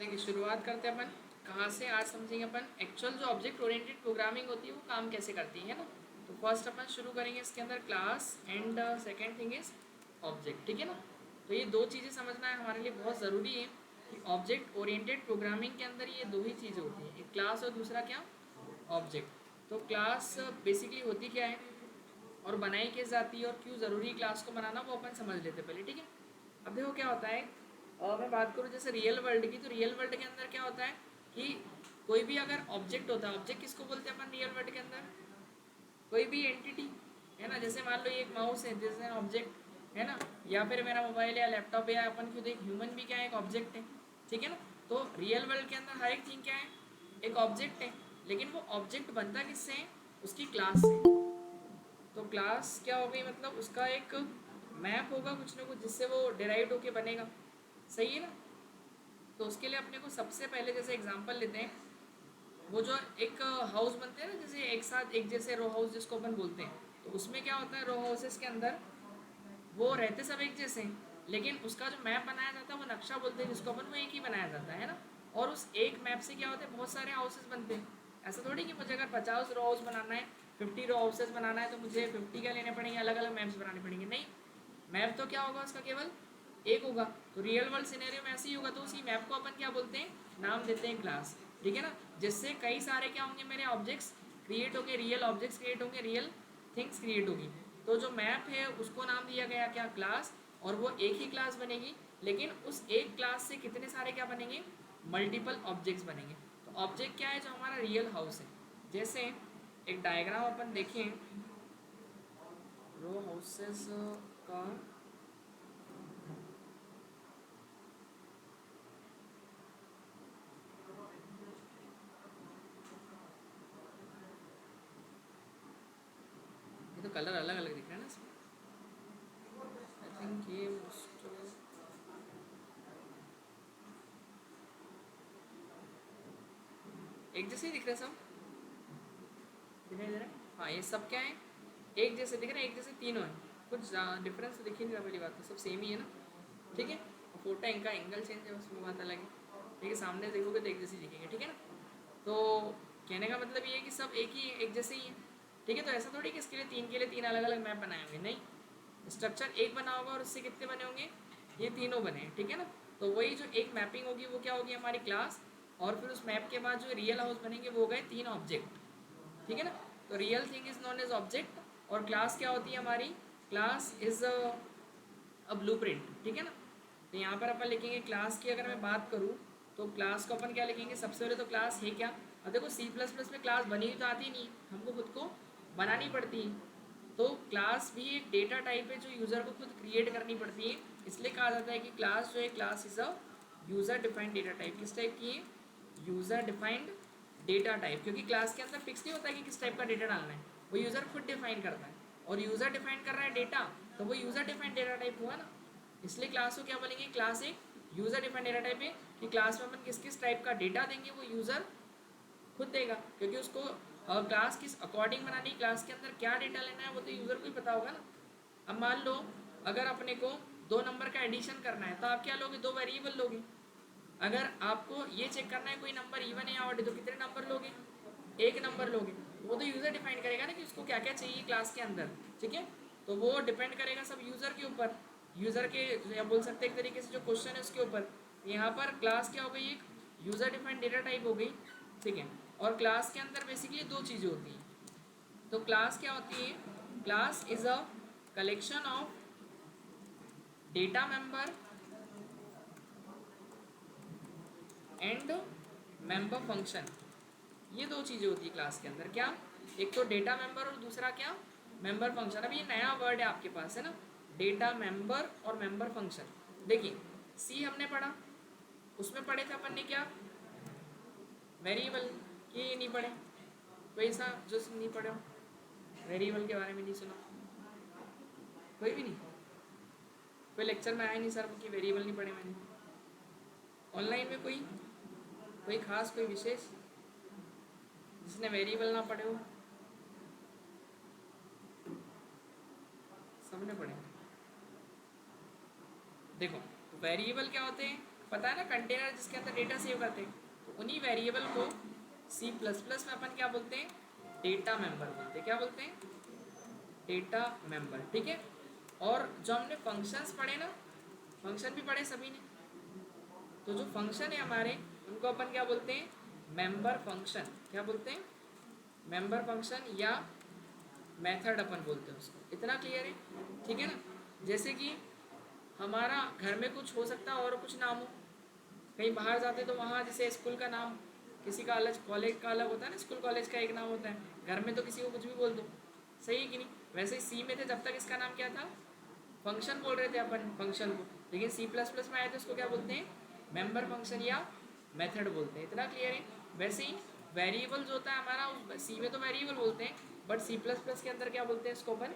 देखिए शुरुआत करते हैं अपन कहाँ से। आज समझेंगे अपन एक्चुअल जो ऑब्जेक्ट ओरिएंटेड प्रोग्रामिंग होती है वो काम कैसे करती है ना। तो फर्स्ट अपन शुरू करेंगे इसके अंदर class and second thing is object, ठीक है ना। तो ये दो चीज़ें समझना है हमारे लिए बहुत ज़रूरी है कि ऑब्जेक्ट ओरिएंटेड प्रोग्रामिंग के अंदर ये दो ही चीज़ें होती हैं, एक क्लास और दूसरा क्या, ऑब्जेक्ट। तो क्लास बेसिकली होती क्या है और बनाई कैसे जाती है और क्यों ज़रूरी है क्लास को बनाना, वो अपन समझ लेते पहले, ठीक है। अब देखो क्या होता है, मैं बात करूँ जैसे रियल वर्ल्ड की, तो रियल वर्ल्ड के अंदर क्या होता है कि कोई भी अगर ऑब्जेक्ट होता है, ऑब्जेक्ट किसको बोलते हैं अपन रियल वर्ल्ड के अंदर, कोई भी एंटिटी है ना। जैसे मान लो ये एक माउस है, दिस एन ऑब्जेक्ट है ना, या फिर मेरा मोबाइल या लैपटॉप या अपन खुद एक ह्यूमन भी क्या है, एक ऑब्जेक्ट है, ठीक है ना। तो रियल वर्ल्ड के अंदर हर एक थिंग क्या है, एक ऑब्जेक्ट है। लेकिन वो ऑब्जेक्ट बनता किससे है, उसकी क्लास से। तो क्लास क्या हो गई, मतलब उसका एक मैप होगा कुछ ना कुछ जिससे वो डिराइव होके बनेगा, सही है ना। तो उसके लिए अपने को सबसे पहले जैसे एग्जांपल लेते हैं, वो जो एक हाउस बनते हैं ना, जैसे एक साथ एक जैसे रो हाउस जिसको अपन बोलते हैं, तो उसमें क्या होता है रो हाउसेस के अंदर वो रहते सब एक जैसे हैं, लेकिन उसका जो मैप बनाया जाता है वो नक्शा बोलते हैं जिसको अपन, वो एक ही बनाया जाता है ना। और उस एक मैप से क्या होता है, बहुत सारे हाउसेस बनते हैं। ऐसा थोड़ी कि मुझे अगर 50 रो हाउस बनाना है, 50 रो हाउसेस बनाना है, तो मुझे 50 क्या लेने पड़ेंगे, अलग अलग मैप्स बनाने पड़ेंगे, नहीं। मैप तो क्या होगा उसका, केवल एक होगा। तो रियल वर्ल्ड सिनेरियो में ऐसे ही होगा, तो उसी मैप को अपन क्या बोलते हैं, नाम देते हैं क्लास, ठीक है ना। जिससे कई सारे क्या होंगे, मेरे ऑब्जेक्ट्स क्रिएट होंगे, रियल ऑब्जेक्ट्स क्रिएट होंगे, रियल थिंग्स क्रिएट होगी। तो जो मैप है उसको नाम दिया गया क्या, क्लास। और वो एक ही क्लास बनेगी, लेकिन उस एक क्लास से कितने सारे क्या बनेंगे, मल्टीपल ऑब्जेक्ट्स बनेंगे। तो ऑब्जेक्ट क्या है, जो हमारा रियल हाउस है। जैसे एक डायग्राम अपन देखें रो हाउसेस का, ये तो कलर अलग अलग दिख रहे हैं ना इसमें। आई थिंक ये एक जैसे ही दिख रहे हैं सब, दिखाई दे रहा है। हाँ ये सब क्या है, एक जैसे दिख रहे हैं, एक जैसे तीनों हैं, कुछ डिफरेंस तो दिख ही नहीं रहा, पहली बात तो सब सेम ही है ना, ठीक है। फोटो इनका एंगल चेंज है, उसमें बात अलग है, ठीक है। सामने देखोगे तो एक जैसे दिखेंगे, ठीक है ना। तो कहने का मतलब ये है कि सब एक ही एक जैसे ही है, ठीक है। तो ऐसा थोड़ी कि इसके लिए तीन अलग अलग मैप बनाए होंगे, नहीं। स्ट्रक्चर एक बना होगा और उससे कितने बने होंगे, ये तीनों बने हैं, ठीक है ना। तो वही जो एक मैपिंग होगी वो क्या होगी, हमारी क्लास। और फिर उस मैप के बाद जो रियल हाउस बनेंगे वो हो गए तीन ऑब्जेक्ट, ठीक है ना। तो real thing is known as object, और क्लास क्या होती है हमारी, क्लास इज अ ब्लूप्रिंट, ठीक है ना। तो यहाँ पर अपन लिखेंगे क्लास की, अगर मैं बात करूँ तो क्लास को अपन क्या लिखेंगे, सबसे पहले तो क्लास है क्या। अब देखो सी प्लस प्लस में क्लास बनी तो आती नहीं, हमको खुद को बनानी पड़ती है। तो क्लास भी एक डेटा टाइप है जो यूज़र को खुद क्रिएट करनी पड़ती है। इसलिए कहा जाता है कि क्लास जो है, class is a user defined data type. किस टाइप की है, यूज़र डिफाइंड डेटा टाइप, क्योंकि क्लास के अंदर फिक्स नहीं होता है कि किस टाइप का डेटा डालना है, वो यूज़र खुद डिफाइन करता है। और यूज़र डिफाइन कर रहा है डेटा, तो वो यूज़र डिफाइंड डेटा टाइप हुआ ना। इसलिए क्लास को क्या बोलेंगे, क्लास एक यूज़र डिफाइंड डेटा टाइप है, कि क्लास में अपन किस किस टाइप का डेटा देंगे वो यूज़र खुद देगा, क्योंकि उसको क्लास किस अकॉर्डिंग बनानी, क्लास के अंदर क्या डेटा लेना है वो तो यूज़र को ही पता होगा ना। अब मान लो अगर अपने को दो नंबर का एडिशन करना है, तो आप क्या लोगे, दो वेरिएबल लोगे। अगर आपको ये चेक करना है कोई नंबर इवन है या ऑड है, तो कितने नंबर लोगे, एक नंबर लोगे। वो तो यूज़र डिफाइन करेगा ना कि उसको क्या क्या चाहिए क्लास के अंदर, ठीक है। तो वो डिपेंड करेगा सब यूज़र के ऊपर, यूज़र के, या बोल सकते हैं एक तरीके से जो क्वेश्चन है उसके ऊपर। यहाँ पर क्लास क्या हो गई, एक यूज़र डिफाइंड डेटा टाइप हो गई, ठीक है। और क्लास के अंदर बेसिकली दो चीज़ें होती हैं। तो क्लास क्या होती है, class is a collection of data member and member function. ये दो चीज़ें होती है क्लास के अंदर, क्या, एक तो डेटा मेंबर और दूसरा क्या, मेंबर फंक्शन। अब ये नया वर्ड है आपके पास है ना, डेटा मेंबर और मेंबर फंक्शन। देखिए सी हमने पढ़ा, उसमें पढ़े थे अपन ने क्या, वेरिएबल। ये नहीं पढ़े, कोई सा जो नहीं पढ़े हो, वेरिएबल के बारे में नहीं सुना, कोई भी नहीं, कोई लेक्चर में आया नहीं सर कि वेरिएबल नहीं पढ़े मैंने। ऑनलाइन में कोई कोई खास कोई विशेष जिसने वेरिएबल ना पढ़े हो, सबने पढ़े। देखो वेरिएबल क्या होते हैं, पता है ना, कंटेनर जिसके अंदर डेटा सेव करते हैं, तो उन्हीं वेरिएबल को सी प्लस प्लस में अपन क्या बोलते हैं, डेटा मेंबर बोलते हैं। क्या बोलते हैं, डेटा मेंबर, ठीक है। और जो हमने फंक्शंस पढ़े ना, फंक्शन भी पढ़े सभी ने, तो जो फंक्शन है हमारे उनको अपन क्या बोलते हैं, मेंबर फंक्शन। क्या बोलते हैं, मेंबर फंक्शन या मेथड अपन बोलते हैं उसको। इतना क्लियर है, ठीक है ना। जैसे कि हमारा घर में कुछ हो सकता है और कुछ नाम हो, कहीं बाहर जाते तो वहाँ जैसे स्कूल का नाम किसी का अलग, कॉलेज का अलग होता है ना, स्कूल कॉलेज का एक नाम होता है, घर में तो किसी को कुछ भी बोल दो, सही है कि नहीं। वैसे ही सी में थे जब तक इसका नाम क्या था, फंक्शन बोल रहे थे अपन फंक्शन को, लेकिन सी प्लस प्लस में आए थे उसको क्या बोलते हैं, मेंबर फंक्शन या मेथड बोलते हैं। इतना क्लियर है। वैसे ही वेरिएबल जो होता है हमारा, सी में तो वेरिएबल बोलते हैं, बट सी प्लस प्लस के अंदर क्या बोलते हैं इसको अपन,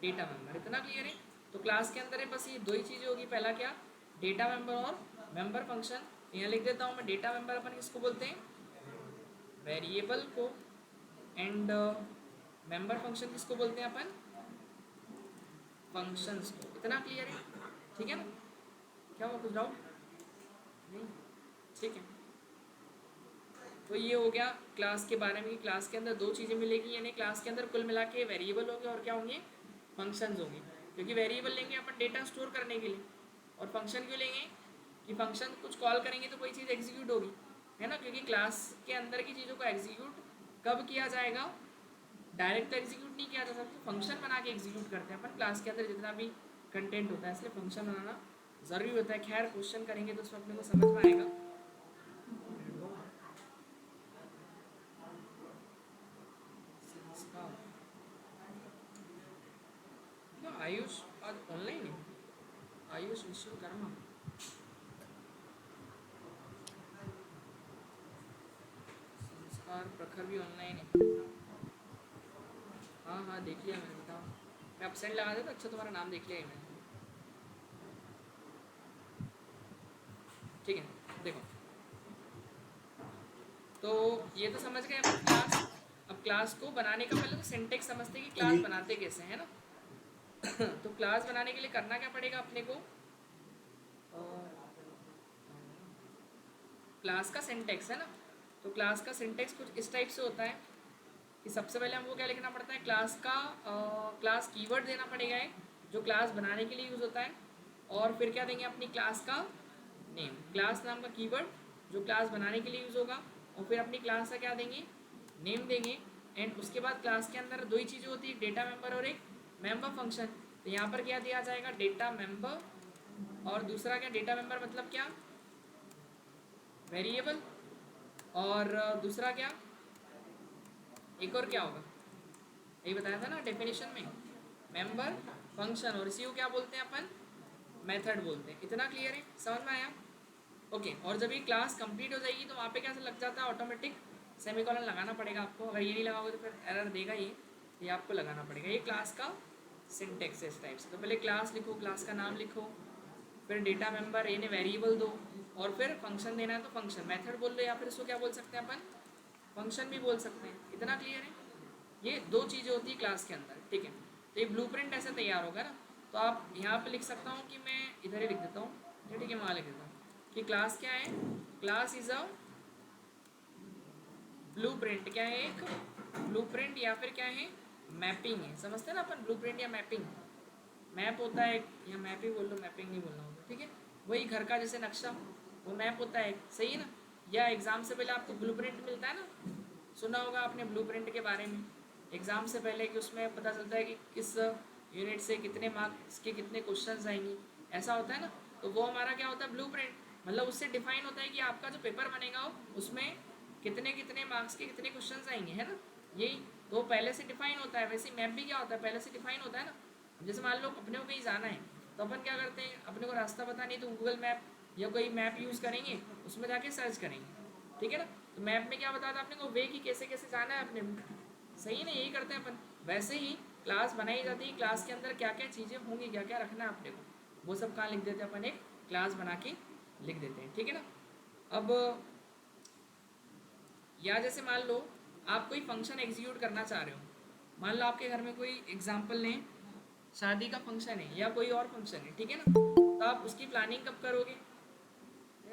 डेटा मेंबर। इतना क्लियर है। तो क्लास के अंदर है बस ये दो ही चीज़ें होगी, पहला क्या, डेटा मेंबर और मेंबर फंक्शन। यहाँ लिख देता हूँ मैं, डेटा मेंबर अपन किसको बोलते हैं, वेरिएबल को, एंड मेंबर फंक्शन किसको बोलते हैं अपन, फंक्शंस को। इतना क्लियर है, ठीक है ना। क्या हुआ, कुछ डाउट नहीं, ठीक है। तो ये हो गया क्लास के बारे में। क्लास के अंदर दो चीज़ें मिलेगी, यानी क्लास के अंदर कुल मिला के वेरिएबल होंगे और क्या होंगे, फंक्शंस होंगे। क्योंकि वेरिएबल लेंगे अपन डेटा स्टोर करने के लिए, और फंक्शन क्यों लेंगे, कि फंक्शन कुछ कॉल करेंगे तो कोई चीज़ एग्जीक्यूट होगी, है ना। क्योंकि क्लास के अंदर की चीज़ों को एग्जीक्यूट कब किया जाएगा, डायरेक्ट तो एग्जीक्यूट नहीं किया जा सकता, फंक्शन बना के एग्जीक्यूट करते हैं अपन क्लास के अंदर जितना भी कंटेंट होता है, इसलिए फंक्शन बनाना ज़रूरी होता है। खैर क्वेश्चन करेंगे तो उसमें अपने को समझ में आएगा। आयुष आज ऑनलाइन है, आयुष विश्वकर्मा, संस्कार प्रखर भी ऑनलाइन है। हाँ हाँ देख लिया मैंने, बताओ। मैं अपसेंट लगा देता, अच्छा तुम्हारा नाम देख लिया है मैंने, ठीक है। देखो, तो ये तो समझ गए अपन क्लास। अब क्लास को बनाने का पहले तो सिंटेक्स समझते हैं कि क्लास बनाते कैसे, है ना। तो क्लास बनाने के लिए करना क्या पड़ेगा अपने को, क्लास का सिंटेक्स, है ना। तो क्लास का सिंटेक्स कुछ इस टाइप से होता है कि सबसे पहले हमको क्या लिखना पड़ता है, क्लास का क्लास कीवर्ड देना पड़ेगा एक, जो क्लास बनाने के लिए यूज़ होता है। और फिर क्या देंगे, अपनी क्लास का नेम, क्लास नाम का कीवर्ड जो क्लास बनाने के लिए यूज़ होगा। और फिर अपनी क्लास का क्या देंगे, नेम देंगे। एंड उसके बाद क्लास के अंदर दो ही चीज़ें होती है, डेटा मेंबर और एक मेंबर फंक्शन। तो यहाँ पर क्या दिया जाएगा, डेटा मेंबर, और दूसरा क्या, डेटा मेंबर मतलब क्या, वेरिएबल, और दूसरा क्या, एक और क्या होगा, यही बताया था ना डेफिनेशन में, मेंबर फंक्शन, और इसी को क्या बोलते हैं अपन, मेथड बोलते हैं। इतना क्लियर है, समझ में आया, ओके। और जब ये क्लास कंप्लीट हो जाएगी तो वहाँ पे क्या लग जाता है, ऑटोमेटिक सेमीकोलन लगाना पड़ेगा आपको। अगर ये नहीं लगाओगे तो फिर एरर देगा ये आपको लगाना पड़ेगा। ये क्लास का सिंटेक्स है इस टाइप से। तो पहले क्लास लिखो, क्लास का नाम लिखो, फिर डेटा मेंबर यानी वेरिएबल दो, और फिर फंक्शन देना है तो फंक्शन, मेथड बोल दो, या फिर इसको क्या बोल सकते हैं अपन, फंक्शन भी बोल सकते हैं। इतना क्लियर है। ये दो चीज़ें होती है क्लास के अंदर, ठीक है। तो ये ब्लूप्रिंट ऐसे तैयार होगा ना। तो आप यहाँ पे लिख सकता हूँ कि मैं इधर ही लिख देता हूँ, ठीक है, वहाँ लिख देता हूँ कि क्लास क्या है, क्लास इज अ ब्लूप्रिंट। क्या है, एक ब्लूप्रिंट या फिर क्या है, मैपिंग है। समझते हैं ना अपन, ब्लूप्रिंट या मैपिंग, मैप होता है या मैप ही बोल लो, मैपिंग नहीं बोलना होगा, ठीक है। वही घर का जैसे नक्शा, वो मैप होता है, सही है ना। या एग्ज़ाम से पहले आपको ब्लूप्रिंट मिलता है ना, सुना होगा आपने ब्लूप्रिंट के बारे में एग्ज़ाम से पहले, कि उसमें पता चलता है कि किस यूनिट से कितने मार्क्स के कितने क्वेश्चन आएंगे, ऐसा होता है ना। तो वो हमारा क्या होता है, ब्लूप्रिंट, मतलब उससे डिफाइन होता है कि आपका जो पेपर बनेगा उसमें कितने कितने मार्क्स के कितने क्वेश्चन आएंगे, है ना। यही तो पहले से डिफाइन होता है। वैसे मैप भी क्या होता है, पहले से डिफाइन होता है ना। जैसे मान लो अपने को कहीं जाना है, तो अपन क्या करते हैं, अपने को रास्ता पता नहीं तो गूगल मैप या कोई मैप यूज़ करेंगे, उसमें जाके सर्च करेंगे, ठीक है ना। तो मैप में क्या बताता है अपने को, वे कि कैसे कैसे जाना है अपने को, सही है ना, यही करते हैं अपन। वैसे ही क्लास बनाई जाती है, क्लास के अंदर क्या क्या चीज़ें होंगी, क्या क्या रखना है अपने को, वो सब कहाँ लिख देते हैं अपन, एक क्लास बना के लिख देते हैं, ठीक है ना। अब या जैसे मान लो आप कोई फंक्शन एग्जीक्यूट करना चाह रहे हो, मान लो आपके घर में कोई एग्जाम्पल लें, शादी का फंक्शन है या कोई और फंक्शन है, ठीक है ना। तो आप उसकी प्लानिंग कब करोगे,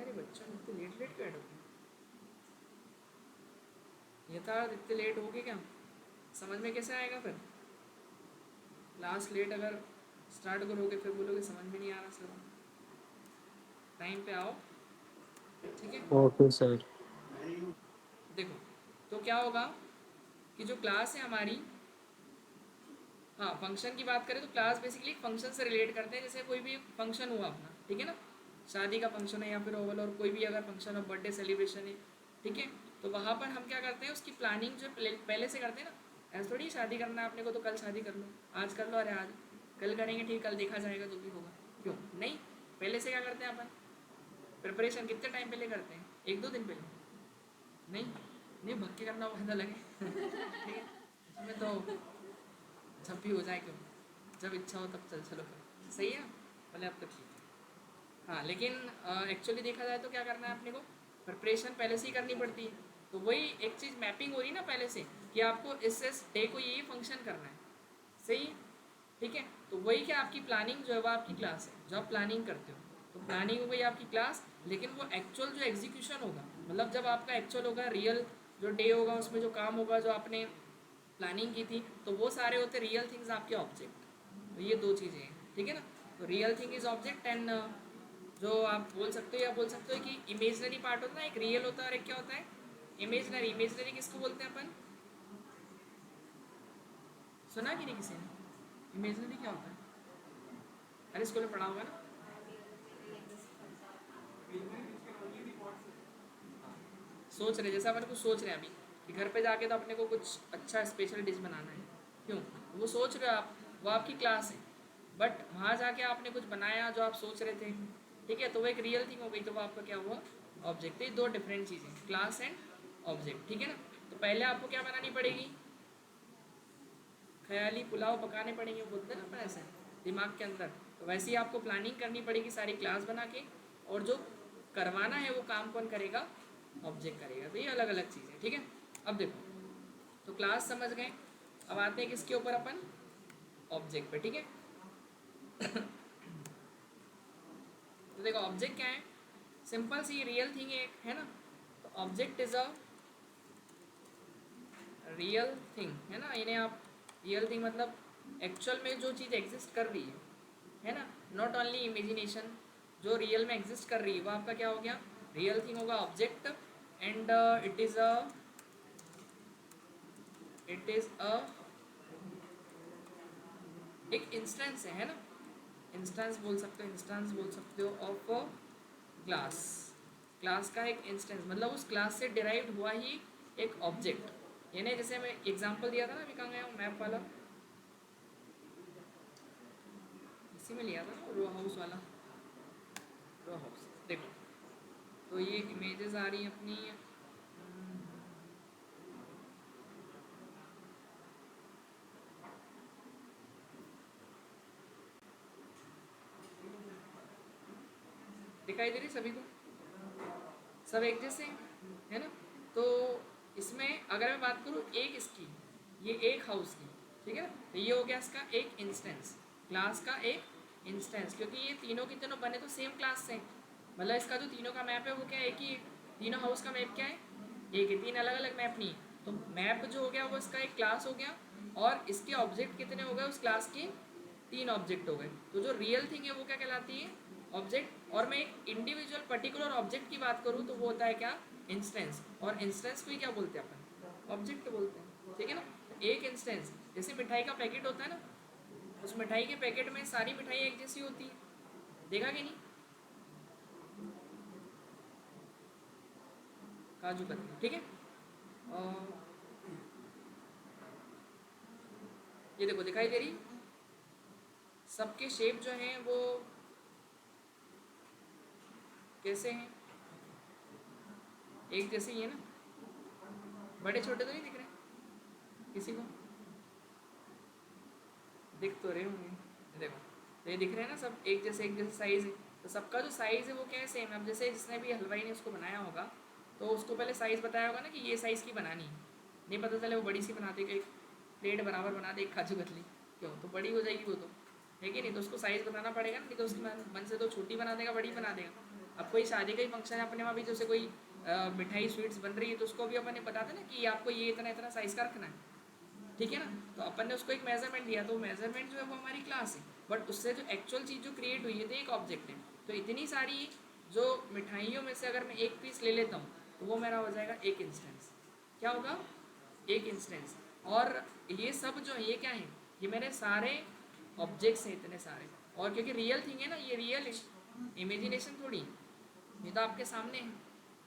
अरे बच्चों इतने लेट लेट क्यों ऐड होते हैं? यथार्थ इतने लेट हो गए क्या? समझ में कैसे आएगा फिर? लास्ट लेट अगर स्टार्ट करोगे फिर बोलोगे समझ में नहीं आ रहा सर। टाइम पे आओ, ठीक है। Okay sir. देखो तो क्या होगा कि जो क्लास है हमारी, हाँ फंक्शन की बात करें तो क्लास बेसिकली फंक्शन से रिलेट करते हैं। जैसे कोई भी फंक्शन हुआ अपना, ठीक है ना, शादी का फंक्शन है या फिर ओवल और कोई भी अगर फंक्शन हो, बर्थडे सेलिब्रेशन है, ठीक है, तो वहाँ पर हम क्या करते हैं, उसकी प्लानिंग जो पहले से करते हैं ना। ऐसा थोड़ी शादी करना है अपने को तो कल शादी कर लो, आज कर लो, अरे आज कल करेंगे, ठीक कल देखा जाएगा जो भी होगा, क्यों नहीं। पहले से क्या करते हैं अपन, प्रिपरेशन कितने टाइम पहले करते हैं, एक दो दिन पहले, नहीं नहीं भग के करना पता लगे ठीक है, इसमें तो जब भी हो जाए क्यों, जब इच्छा हो तब चल चलो फिर, सही है, भले अब तो ठीक है। हाँ लेकिन एक्चुअली देखा जाए तो क्या करना है अपने को, प्रिपरेशन पहले से ही करनी पड़ती है। तो वही एक चीज़ मैपिंग हो रही है ना पहले से, कि आपको इस डे को ये फंक्शन करना है, सही है, ठीक है। तो वही क्या आपकी प्लानिंग जो है वो आपकी क्लास है, जो आप प्लानिंग करते हो, तो प्लानिंग हो गई आपकी क्लास। लेकिन वो एक्चुअल जो एग्जीक्यूशन होगा, मतलब जब आपका एक्चुअल होगा, रियल जो डे होगा उसमें जो काम होगा जो आपने प्लानिंग की थी, तो वो सारे होते रियल थिंग्स आपके ऑब्जेक्ट। तो ये दो चीज़ें हैं, ठीक है ना। तो real thing is object and जो आप बोल सकते हो या बोल सकते हो कि इमेजनरी पार्ट होता है, एक रियल होता है और एक क्या होता है, इमेजनरी। इमेजनरी किसको बोलते हैं अपन, सुना कि नहीं किसी ने, इमेजनरी क्या होता है, अरे स्कूल में पढ़ा होगा ना। सोच रहे, जैसा अपन कुछ सोच रहे हैं अभी कि घर पे जाके तो अपने को कुछ अच्छा स्पेशल डिश बनाना है, क्यों, वो सोच रहे हो आप, वो आपकी क्लास है। बट वहाँ जाके आपने कुछ बनाया जो आप सोच रहे थे, ठीक है, तो वो एक रियल थिंग हो गई, तो वो आपका क्या हुआ, ऑब्जेक्ट। ये दो डिफरेंट चीज़ें, क्लास एंड ऑब्जेक्ट, ठीक है ना। तो पहले आपको क्या बनानी पड़ेगी, ख्याली पुलाव पकाने पड़ेंगे, बोलते हैं ना अपन ऐसे दिमाग के अंदर। तो वैसे ही आपको प्लानिंग करनी पड़ेगी सारी क्लास बना के, और जो करवाना है वो काम कौन करेगा, ऑब्जेक्ट करेगा। तो ये अलग अलग चीज़ है, ठीक है। अब देखो, तो क्लास समझ गए, अब आते हैं किसके ऊपर अपन, ऑब्जेक्ट पे, ठीक है। तो देखो ऑब्जेक्ट क्या है, सिंपल सी रियल थिंग है ना। तो object is a real thing, है ना। इन्हें आप रियल थिंग मतलब एक्चुअल में जो चीज़ एग्जिस्ट कर रही है ना, नॉट ओनली इमेजिनेशन, जो रियल में एग्जिस्ट कर रही है वो आपका क्या हो गया, रियल थिंग होगा, object. And it is a एक इंस्टेंस है ना, इंस्टेंस बोल सकते हो, इंस्टेंस बोल सकते हो ऑफ क्लास। क्लास का एक इंस्टेंस मतलब उस क्लास से डिराइव हुआ ही एक ऑब्जेक्ट। यानी जैसे मैं एग्जांपल दिया था ना, अभी कहाँ गया हूँ, मैप वाला, इसी में लिया था ना, रो हाउस वाला, रो हाउस। देखो तो ये इमेजेस आ रही हैं अपनी, दिखाई दे रही सभी को, सब एक जैसे हैं, है ना। तो इसमें अगर मैं बात करूँ एक इसकी, ये एक हाउस की, ठीक है ना, तो ये हो गया इसका एक इंस्टेंस, क्लास का एक इंस्टेंस, क्योंकि ये तीनों के तीनों बने तो सेम क्लास से। मतलब इसका जो तीनों का मैप है वो क्या है, एक ही, तीनों हाउस का मैप क्या है, एक है, तीन अलग अलग मैप नहीं है। तो मैप जो हो गया वो इसका एक क्लास हो गया, और इसके ऑब्जेक्ट कितने हो गए, उस क्लास के तीन ऑब्जेक्ट हो गए। तो जो रियल थिंग है वो क्या कहलाती है, ऑब्जेक्ट। और मैं एक इंडिविजुअल पर्टिकुलर ऑब्जेक्ट की बात करूँ तो वो होता है क्या, इंस्टेंस। और इंस्टेंस को ही क्या बोलते हैं अपन, ऑब्जेक्ट बोलते हैं, ठीक है ना। एक इंस्टेंस, जैसे मिठाई का पैकेट होता है ना, उस मिठाई के पैकेट में सारी मिठाई एक जैसी होती है, देखा कि नहीं, काजू कतली, ठीक है। ये देखो दिखाई दे रही, सबके शेप जो हैं वो कैसे हैं, एक जैसे ही है ना, बड़े छोटे तो नहीं दिख रहे किसी को, दिख तो रहे होंगे, देखो तो ये दिख रहे हैं ना, सब एक जैसे साइज़ है। तो सबका जो साइज़ है वो क्या है, सेम। अब जैसे जिसने भी हलवाई ने उसको बनाया होगा तो उसको पहले साइज़ बताया होगा ना कि ये साइज़ की बनानी है, नहीं पता चले वो बड़ी सी बनाते कि एक प्लेट बराबर बना दे एक काजू कतली, क्यों, तो बड़ी हो जाएगी वो तो, है कि नहीं। तो उसको साइज़ बताना पड़ेगा ना, नहीं तो उसके मन से तो छोटी बना देगा, बड़ी बना देगा। अब कोई शादी का ही फंक्शन है अपने वहाँ भी, जैसे कोई मिठाई स्वीट्स बन रही है तो उसको भी अपन ने बताते ना कि आपको ये इतना इतना साइज़ का रखना है, ठीक है ना। तो अपन ने उसको एक मेजरमेंट दिया, तो मेजरमेंट जो है वो हमारी क्लास है, बट उससे जो एक्चुअल चीज़ जो क्रिएट हुई है तो एक ऑब्जेक्ट है। तो इतनी सारी जो मिठाइयों में से अगर मैं एक पीस ले लेता हूँ तो वो मेरा हो जाएगा एक इंस्टेंस। क्या होगा? एक इंस्टेंस। और ये सब जो है ये क्या है? ये मेरे सारे ऑब्जेक्ट्स हैं इतने सारे, और क्योंकि रियल थिंग है ना, ये रियल है, इमेजिनेशन थोड़ी, ये तो आपके सामने है,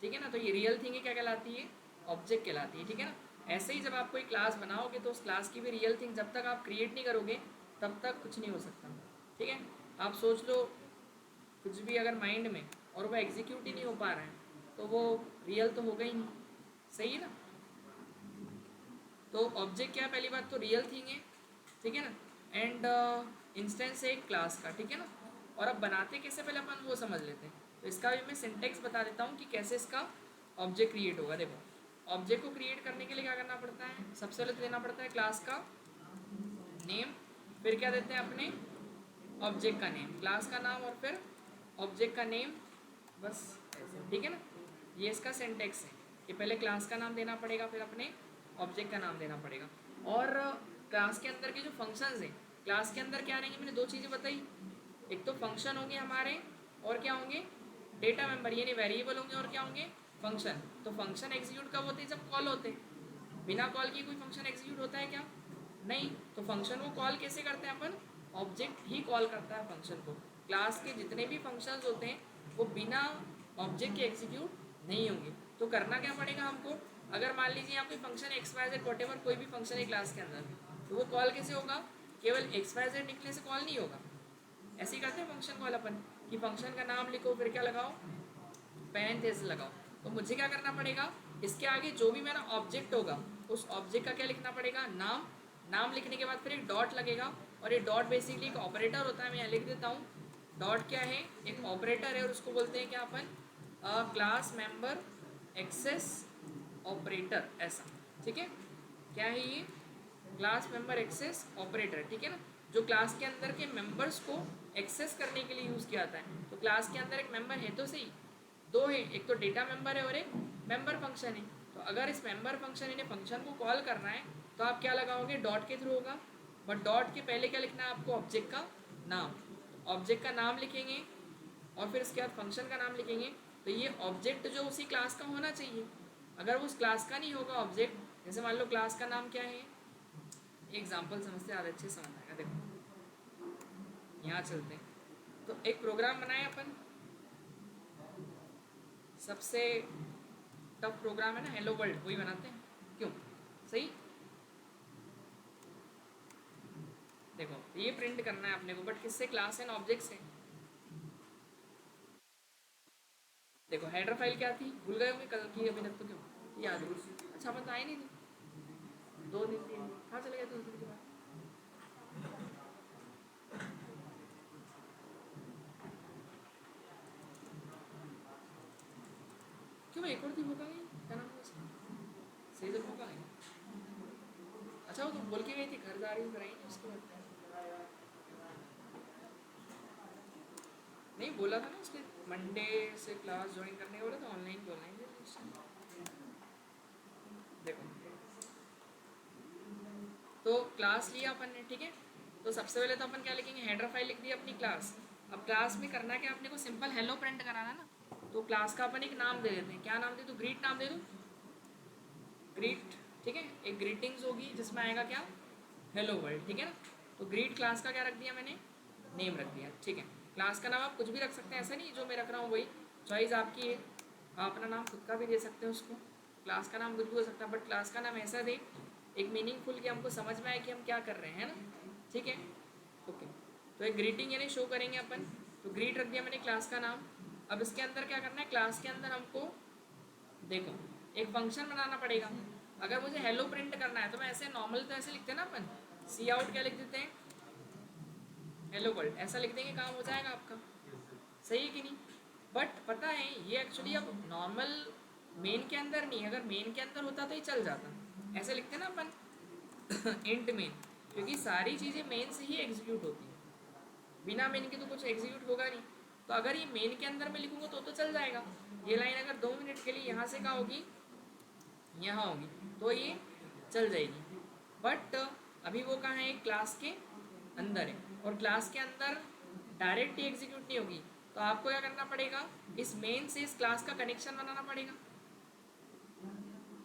ठीक है ना। तो ये रियल थिंग है, क्या कहलाती है? ऑब्जेक्ट कहलाती है, ठीक है ना। ऐसे ही जब आप कोई क्लास बनाओगे तो उस क्लास की भी रियल थिंग जब तक आप क्रिएट नहीं करोगे तब तक कुछ नहीं हो सकता, ठीक है। आप सोच लो कुछ भी अगर माइंड में और वो एग्जीक्यूट ही नहीं हो पा रहा है तो वो रियल तो होगा ही नहीं, सही है ना। तो ऑब्जेक्ट क्या है? पहली बात तो रियल थिंग है, ठीक है ना। एंड इंस्टेंस है एक क्लास का, ठीक है ना। और अब बनाते कैसे पहले अपन वो समझ लेते हैं। तो इसका भी मैं सिंटेक्स बता देता हूँ कि कैसे इसका ऑब्जेक्ट क्रिएट होगा। देखो ऑब्जेक्ट को क्रिएट करने के लिए क्या करना पड़ता है? सबसे पहले तो देना पड़ता है क्लास का नेम, फिर क्या देते हैं अपने ऑब्जेक्ट का नेम, क्लास का नाम और फिर ऑब्जेक्ट का नेम, बस ऐसे, ठीक है ना। ये इसका सिंटेक्स है कि पहले क्लास का नाम देना पड़ेगा, फिर अपने ऑब्जेक्ट का नाम देना पड़ेगा। और क्लास के अंदर के जो फंक्शंस हैं, क्लास के अंदर क्या रहेंगे? मैंने दो चीज़ें बताई, एक तो फंक्शन होंगे हमारे, और क्या होंगे? डेटा मेंबर, यानी वेरिएबल होंगे, और क्या होंगे? फंक्शन। तो फंक्शन एग्जीक्यूट कब होते हैं? जब कॉल होते हैं। बिना कॉल किए कोई फंक्शन एग्जीक्यूट होता है क्या? नहीं। तो फंक्शन को कॉल कैसे करते हैं अपन? ऑब्जेक्ट ही कॉल करता है फंक्शन को। क्लास के जितने भी फंक्शंस होते हैं वो बिना ऑब्जेक्ट के एग्जीक्यूट नहीं होंगे। तो करना क्या पड़ेगा हमको? अगर मान लीजिए यहाँ कोई function X Y Z whatever कोई भी फंक्शन है क्लास के अंदर, तो वो कॉल कैसे होगा? केवल एक्स वाई जेड लिखने से कॉल नहीं होगा। ऐसे ही करते हैं फंक्शन कॉल अपन, कि फंक्शन का नाम लिखो, फिर क्या लगाओ? पैरेंथेसिस लगाओ। तो मुझे क्या करना पड़ेगा? इसके आगे जो भी मेरा ऑब्जेक्ट होगा उस ऑब्जेक्ट का क्या लिखना पड़ेगा? नाम। नाम लिखने के बाद फिर एक डॉट लगेगा, और ये डॉट बेसिकली एक ऑपरेटर होता है, मैं यहाँ लिख देता हूँ। डॉट क्या है? एक ऑपरेटर है, और उसको बोलते हैं क्या अपन? क्लास मेंबर एक्सेस ऑपरेटर, ऐसा, ठीक है। क्या है ये? क्लास मेंबर एक्सेस ऑपरेटर, ठीक है ना। जो क्लास के अंदर के मेंबर्स को एक्सेस करने के लिए यूज़ किया जाता है। तो क्लास के अंदर एक मेंबर है तो सही, दो है, एक तो डेटा मेंबर है और एक मेंबर फंक्शन है। तो अगर इस मेंबर फंक्शन यानी फंक्शन को कॉल करना है तो आप क्या लगाओगे? डॉट के थ्रू होगा। बट डॉट के पहले क्या लिखना है आपको? ऑब्जेक्ट का नाम। ऑब्जेक्ट का नाम लिखेंगे और फिर इसके बाद फंक्शन का नाम लिखेंगे। तो ये ऑब्जेक्ट जो उसी क्लास का होना चाहिए। अगर वो उस क्लास का नहीं होगा ऑब्जेक्ट, जैसे मान लो क्लास का नाम क्या है, एग्जाम्पल समझते ज़्यादा अच्छे से समझ आएगा। देखो यहाँ चलते हैं। तो एक प्रोग्राम बनाए अपन, सबसे टफ प्रोग्राम है ना हेलो वर्ल्ड, वही बनाते हैं, क्यों? सही। देखो ये प्रिंट करना है अपने को, बट किससे? क्लास एंड ऑब्जेक्ट से। देखो हेडर फाइल क्या थी? भूल गए होंगे कल की, अभी तक तो क्यों याद है? अच्छा अपन तो आए नहीं थे 2 दिन 3 दिन, कहाँ चले गए थे उस दिन के बाद? क्यों? एक और थी, वो कहाँ गई? क्या नाम है उसका? सही से वो कहाँ गई? अच्छा वो तो बोल के गई थी घर जा रही हूँ, कराई नहीं उसके बाद? नहीं बोला था ना उसके मंडे से क्लास ज्वाइन करने का, बोला था ऑनलाइन बोलना है। देखो तो क्लास लिया अपन ने, ठीक है। तो सबसे पहले तो अपन क्या लिखेंगे? हेडर फाइल लिख दी अपनी क्लास। अब क्लास में करना क्या अपने को? सिंपल हेलो प्रिंट कराना है ना। तो क्लास का अपन एक नाम दे देते हैं। क्या नाम दे दूँ? ग्रीट नाम दे दूँ, ग्रीट, ठीक है। एक ग्रीटिंग्स होगी जिसमें आएगा क्या? हेलो वर्ल्ड, ठीक है ना। तो ग्रीट क्लास का क्या रख दिया मैंने? नेम रख दिया, ठीक है। क्लास का नाम आप कुछ भी रख सकते हैं, ऐसा नहीं जो मैं रख रहा हूँ वही, चॉइस आपकी है। आप अपना नाम खुद का भी दे सकते हैं उसको, क्लास का नाम कुछ भी हो सकता है, बट क्लास का नाम ऐसा दे एक मीनिंगफुल कि हमको समझ में आए कि हम क्या कर रहे हैं ना, ठीक है। ओके, तो एक ग्रीटिंग यानी शो करेंगे अपन। तो ग्रीट रख दिया मैंने क्लास का नाम। अब इसके अंदर क्या करना है? क्लास के अंदर हमको देखो एक फंक्शन बनाना पड़ेगा। अगर मुझे हेलो प्रिंट करना है तो मैं ऐसे नॉर्मल तो ऐसे लिखते हैं ना अपन, सी आउट क्या लिख देते हैं? हेलो वर्ल्ड, ऐसा लिख देंगे, काम हो जाएगा आपका, सही है कि नहीं। बट पता है ये एक्चुअली अब नॉर्मल मेन के अंदर नहीं, अगर मेन के अंदर होता तो ही चल जाता। ऐसे लिखते हैं ना अपन इंट मेन, क्योंकि सारी चीज़ें मेन से ही एग्जीक्यूट होती हैं, बिना मेन के तो कुछ एग्जीक्यूट होगा नहीं। तो अगर ये मेन के अंदर में लिखूंगा तो चल जाएगा। ये लाइन अगर 2 मिनट के लिए यहाँ से कहाँ होगी, यहाँ होगी, तो ये चल जाएगी। बट अभी वो कहाँ है, क्लास के अंदर है, और क्लास के अंदर डायरेक्ट ही एग्जीक्यूट नहीं होगी। तो आपको क्या करना पड़ेगा, इस मेन से इस क्लास का कनेक्शन बनाना पड़ेगा,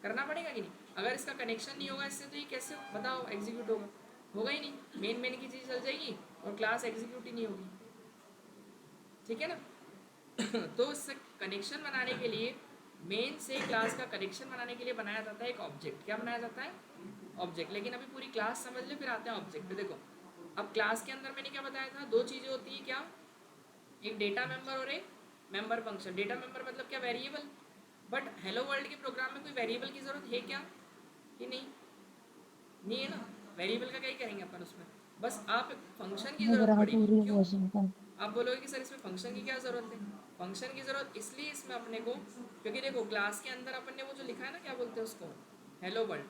करना पड़ेगा कि नहीं। अगर इसका कनेक्शन नहीं होगा इससे, तो ये कैसे बताओ एग्जीक्यूट होगा, होगा ही नहीं। मेन मेन की चीज़ चल जाएगी और क्लास एग्जीक्यूट ही नहीं होगी, ठीक है ना। तो इससे कनेक्शन बनाने के लिए, मेन से क्लास का कनेक्शन बनाने के लिए बनाया जाता है एक ऑब्जेक्ट। क्या बनाया जाता है, ऑब्जेक्ट। लेकिन अभी पूरी क्लास समझ ले, फिर आते हैं ऑब्जेक्ट पे। देखो अब क्लास के अंदर मैंने क्या बताया था, दो चीज़ें होती है क्या, एक डेटा मेंबर और एक मेंबर फंक्शन। डेटा मेंबर मतलब क्या, वेरिएबल। बट हेलो वर्ल्ड के प्रोग्राम में कोई वेरिएबल की ज़रूरत है क्या, कि नहीं, नहीं है ना। वेरिएबल का क्या ही करेंगे अपन उसमें, बस आप फंक्शन की ज़रूरत पड़ेगी। क्यों, आप बोलोगे कि सर इसमें फंक्शन की क्या ज़रूरत है। फंक्शन की ज़रूरत इसलिए इसमें अपने को, क्योंकि देखो क्लास के अंदर अपन ने वो जो लिखा है ना, क्या बोलते हैं उसको, हेलो वर्ल्ड,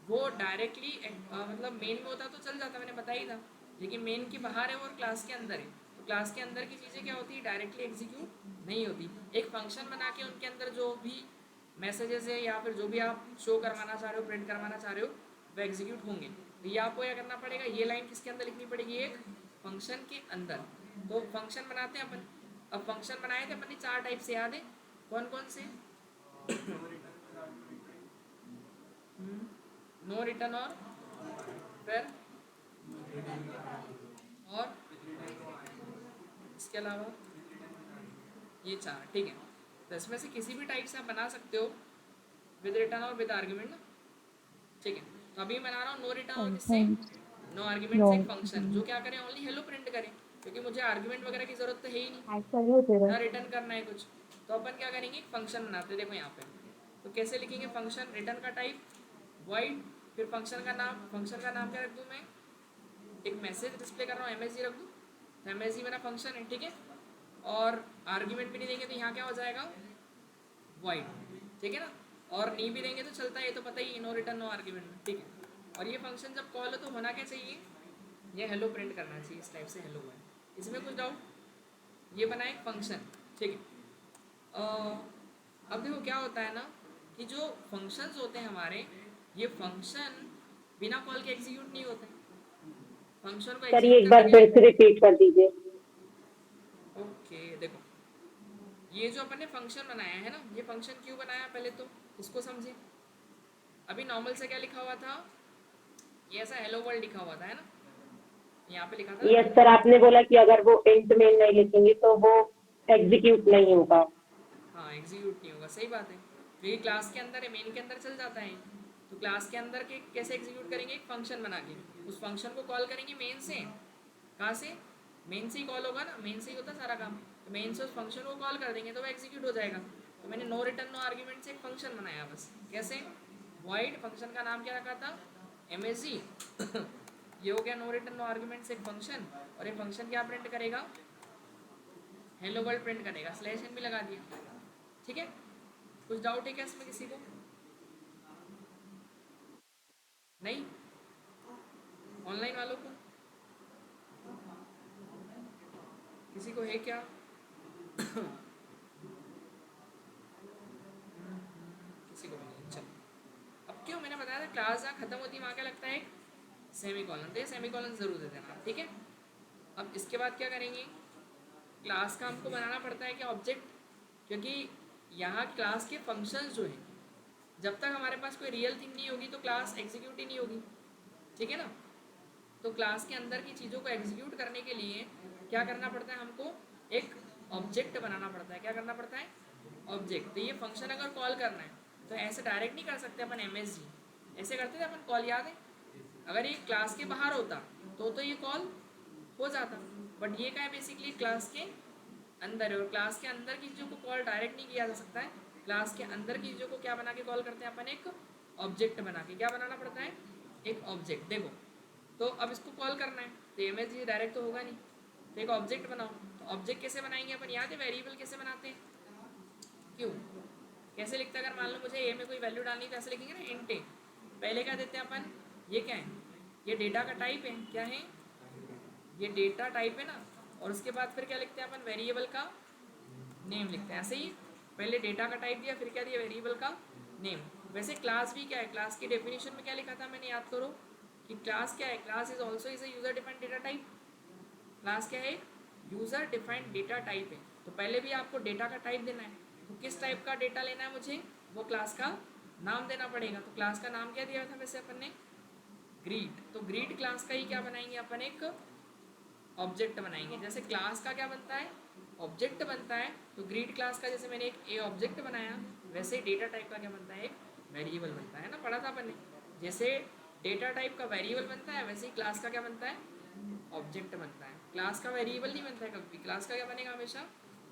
वो डायरेक्टली मतलब मेन में होता तो चल जाता, मैंने बताया ही था। लेकिन मेन के बाहर है और क्लास के अंदर है, तो क्लास के अंदर की चीज़ें क्या होती है, डायरेक्टली एग्जीक्यूट नहीं होती। एक फंक्शन बना के उनके अंदर जो भी मैसेजेस है या फिर जो भी आप शो करवाना चाह रहे हो, प्रिंट करवाना चाह रहे हो, वो एग्जीक्यूट होंगे। तो ये आपको क्या करना पड़ेगा, ये लाइन किसके अंदर लिखनी पड़ेगी, एक फंक्शन के अंदर। तो फंक्शन बनाते हैं अपन। अब फंक्शन बनाए थे अपन ने 4 टाइप से, याद है कौन कौन से, नो रिटर्न, और फिर और इसके अलावा ये 4, ठीक है। तो इसमें से किसी भी टाइप से आप बना सकते हो, विद रिटर्न और विद आर्ग्यूमेंट ना, ठीक है। तो अभी बना रहा हूँ नो रिटर्न और किससे, नो आर्ग्यूमेंट से एक फंक्शन, जो क्या करे, ओनली हेलो प्रिंट करे, क्योंकि मुझे आर्ग्यूमेंट वगैरह की जरूरत तो है ही नहीं ना, रिटर्न करना है कुछ। तो अपन क्या करेंगे, फंक्शन बनाते हैं। देखो यहाँ पे तो कैसे लिखेंगे फंक्शन, रिटर्न का टाइप वॉइड, फिर फंक्शन का नाम, फंक्शन का नाम क्या रख दूँ मैं, एक मैसेज डिस्प्ले कर रहा हूँ एमएसजी रख दूँ, तो एमएसजी मेरा फंक्शन है, ठीक है। और आर्ग्यूमेंट भी नहीं देंगे तो यहाँ क्या हो जाएगा, वॉइड, ठीक है ना। और नहीं भी देंगे तो चलता है, ये तो पता ही, नो रिटर्न नो आर्ग्यूमेंट में, ठीक है। और ये फंक्शन जब कॉल हो तो होना क्या चाहिए, ये हेलो प्रिंट करना चाहिए, इस टाइप से हेलो हुआ है। इसमें कुछ डाउट, ये बना एक फंक्शन, ठीक है। अब देखो क्या होता है ना, कि जो फंक्शंस होते हैं हमारे, ये फंक्शन बिना कॉल के एग्जीक्यूट नहीं होते। फंक्शन को सर ये एग्जीक्यूट एक करने बार के फिर लिए, से रिपीट कर दीजिए। ओके देखो, ये जो अपन ने फंक्शन बनाया है ना, ये फंक्शन क्यों बनाया पहले तो इसको समझे। अभी नॉर्मल से क्या लिखा हुआ था, ये ऐसा हेलो वर्ल्ड लिखा हुआ था, है ना, यहाँ पे लिखा था यस सर, आपने बोला कि अगर वो इंट में नहीं लिखेंगे तो वो एग्जीक्यूट नहीं होगा। हाँ एग्जीक्यूट नहीं होगा, सही बात है। क्योंकि क्लास के अंदर है, मेन के अंदर चल जाता है। तो क्लास के अंदर के कैसे एग्जीक्यूट करेंगे, एक फंक्शन बना के उस फंक्शन को कॉल करेंगे मेन से। कहाँ से, मेन से ही कॉल होगा ना, मेन से ही होता सारा काम। तो मेन से उस फंक्शन को कॉल कर देंगे तो वो एग्जीक्यूट हो जाएगा। तो मैंने नो रिटर्न नो आर्ग्यूमेंट से एक फंक्शन बनाया बस, कैसे, वॉइड, फंक्शन का नाम क्या रखा था, एमएसजी। ये हो गया नो रिटर्न नो आर्ग्यूमेंट से एक फंक्शन। और ये फंक्शन क्या प्रिंट करेगा, हेलो वर्ल्ड प्रिंट करेगा, स्लैश एन भी लगा दिया, ठीक है। कुछ डाउट है क्या इसमें किसी को, नहीं, ऑनलाइन वालों को किसी को है क्या, किसी को भी नहीं, चलो। अब क्यों मैंने बताया था क्लास जहाँ खत्म होती है वहाँ क्या लगता है, सेमी कॉलन, तो सेमी कॉलन जरूर दे देना, ठीक है। अब इसके बाद क्या करेंगे, क्लास का हमको बनाना पड़ता है क्या, ऑब्जेक्ट। क्योंकि यहाँ क्लास के फंक्शंस जो हैं, जब तक हमारे पास कोई रियल थिंग नहीं होगी तो क्लास एग्जीक्यूट ही नहीं होगी, ठीक है ना। तो क्लास के अंदर की चीज़ों को एग्जीक्यूट करने के लिए क्या करना पड़ता है हमको, एक ऑब्जेक्ट बनाना पड़ता है। क्या करना पड़ता है, ऑब्जेक्ट। तो ये फंक्शन अगर कॉल करना है तो ऐसे डायरेक्ट नहीं कर सकते अपन, एमएसजी ऐसे करते थे अपन कॉल, याद है। अगर ये क्लास के बाहर होता तो ये कॉल हो जाता, बट ये क्या है, बेसिकली क्लास के अंदर है। और क्लास के अंदर की चीज़ों को कॉल डायरेक्ट नहीं किया जा सकता है। क्लास के अंदर की चीज़ों को क्या बना के कॉल करते हैं अपन, एक ऑब्जेक्ट बना के। क्या बनाना पड़ता है, एक ऑब्जेक्ट। देखो तो अब इसको कॉल करना है तो इमेज ये डायरेक्ट तो होगा नहीं, तो एक ऑब्जेक्ट बनाओ। तो ऑब्जेक्ट कैसे बनाएंगे अपन, याद है वेरिएबल कैसे बनाते हैं, क्यों, कैसे लिखते हैं, अगर मान लो मुझे ए में कोई वैल्यू डालनी तो ऐसे लिखेंगे ना, इंट ए। पहले क्या देते हैं अपन, ये क्या है, ये डेटा का टाइप है, क्या है, ये डेटा टाइप है ना, और उसके बाद फिर क्या लिखते हैं अपन, वेरिएबल का नेम लिखते हैं। ऐसे ही पहले डेटा का टाइप दिया, फिर क्या दिया, वेरिएबल का नेम। वैसे क्लास भी क्या है, क्लास की डेफिनेशन में क्या लिखा था मैंने, याद करो कि क्लास क्या है, class is also is a user defined data type. Class क्या है, यूजर डिफाइंड डेटा टाइप है। तो पहले भी आपको डेटा का टाइप देना है, तो किस टाइप का डेटा लेना है मुझे, वो क्लास का नाम देना पड़ेगा। तो क्लास का नाम क्या दिया था वैसे अपन ने, ग्रीट। तो ग्रीट क्लास का ही क्या बनाएंगे अपन, एक ऑब्जेक्ट बनाएंगे। जैसे क्लास का क्या बनता है, ऑब्जेक्ट बनता है, तो ग्रीट क्लास का जैसे मैंने एक ए ऑब्जेक्ट बनाया, वैसे ही डेटा टाइप का क्या बनता है, एक वेरिएबल बनता है ना, पढ़ा था अपन ने। जैसे डेटा टाइप का वेरिएबल बनता है, वैसे ही क्लास का क्या बनता है, ऑब्जेक्ट बनता है। क्लास का वेरिएबल नहीं बनता है कभी, क्लास का क्या बनेगा हमेशा,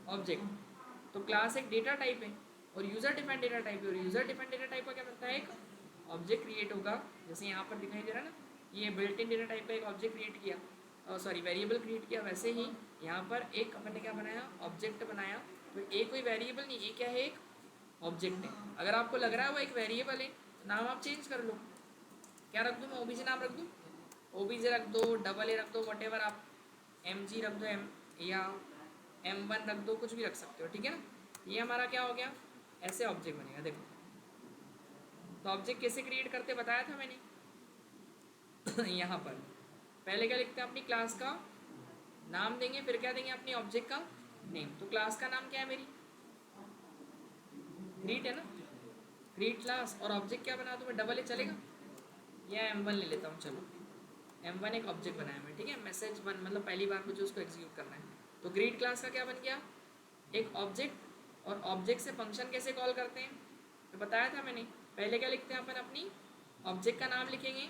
ऑब्जेक्ट। तो क्लास एक डेटा टाइप है और यूजर डिफाइंड डेटा टाइप है, और यूजर डिफाइंड डेटा टाइप का क्या बनता है, एक ऑब्जेक्ट क्रिएट होगा। जैसे यहाँ पर दिखाई दे रहा है ना, ये बिल्ट इन डेटा टाइप का एक ऑब्जेक्ट क्रिएट किया, सॉरी वेरिएबल क्रिएट किया, वैसे ही यहाँ पर एक अपन ने क्या बनाया, ऑब्जेक्ट बनाया। तो एक कोई वेरिएबल नहीं, ये क्या है, एक ऑब्जेक्ट है। अगर आपको लग रहा है वो एक वेरिएबल है, तो नाम आप चेंज कर लो। क्या रख दूँ मैं, ओबीजे नाम रख दूँ, ओबीजे रख दो, डबल ए रख दो, वट एवर आप, एम जी रख दो, एम या M1 रख दो, कुछ भी रख सकते हो, ठीक है ना। ये हमारा क्या हो गया, ऐसे ऑब्जेक्ट बनेगा। देखो तो ऑब्जेक्ट कैसे क्रिएट करते बताया था मैंने यहाँ पर पहले क्या लिखते हैं, अपनी क्लास का नाम देंगे, फिर क्या देंगे, अपनी ऑब्जेक्ट का नेम। तो क्लास का नाम क्या है मेरी, ग्रीट है ना, ग्रीट क्लास। और ऑब्जेक्ट क्या बना दूँ मैं, डबल ए चलेगा, या M1 ले लेता हूँ, चलो M1 एक ऑब्जेक्ट बनाया मैं, ठीक है, मैसेज वन, मतलब पहली बार मुझे उसको एग्जीक्यूट करना है। तो ग्रीट क्लास का क्या बन गया, एक ऑब्जेक्ट। और ऑब्जेक्ट से फंक्शन कैसे कॉल करते हैं, तो बताया था मैंने। पहले क्या लिखते हैं अपन, अपनी ऑब्जेक्ट का नाम लिखेंगे,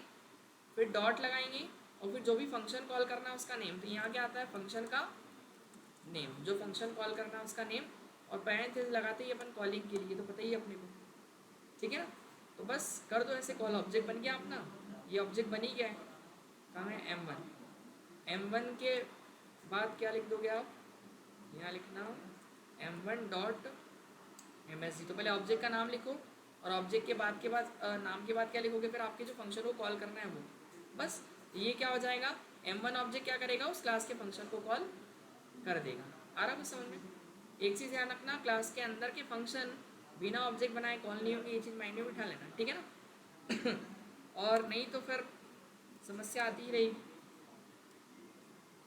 फिर डॉट लगाएंगे, और फिर जो भी फंक्शन कॉल करना है उसका नेम। तो यहाँ क्या आता है, फंक्शन का नेम, जो फंक्शन कॉल करना है उसका नेम, और पैरेंथेसिस लगाते ही अपन कॉलिंग के लिए, तो पता ही है अपने को, ठीक है ना। तो बस कर दो ऐसे कॉल, ऑब्जेक्ट बन गया अपना। ये ऑब्जेक्ट बन ही गया है, कहाँ है, M1 के बाद क्या लिख दोगे आप, यहाँ लिखना M1 डॉट MSG। तो पहले ऑब्जेक्ट का नाम लिखो, और ऑब्जेक्ट के बाद नाम के बाद क्या लिखोगे, फिर आपके जो फंक्शन को कॉल करना है वो। बस ये क्या हो जाएगा, M1 ऑब्जेक्ट क्या करेगा, उस क्लास के फंक्शन को कॉल कर देगा। आ रहा कुछ समझ में। एक चीज़ ध्यान रखना, क्लास के अंदर के फंक्शन बिना ऑब्जेक्ट बनाए कॉल नहीं होंगे, ये चीज़ माइंड में बिठा लेना, ठीक है ना और नहीं तो फिर समस्या आती ही रहेगी,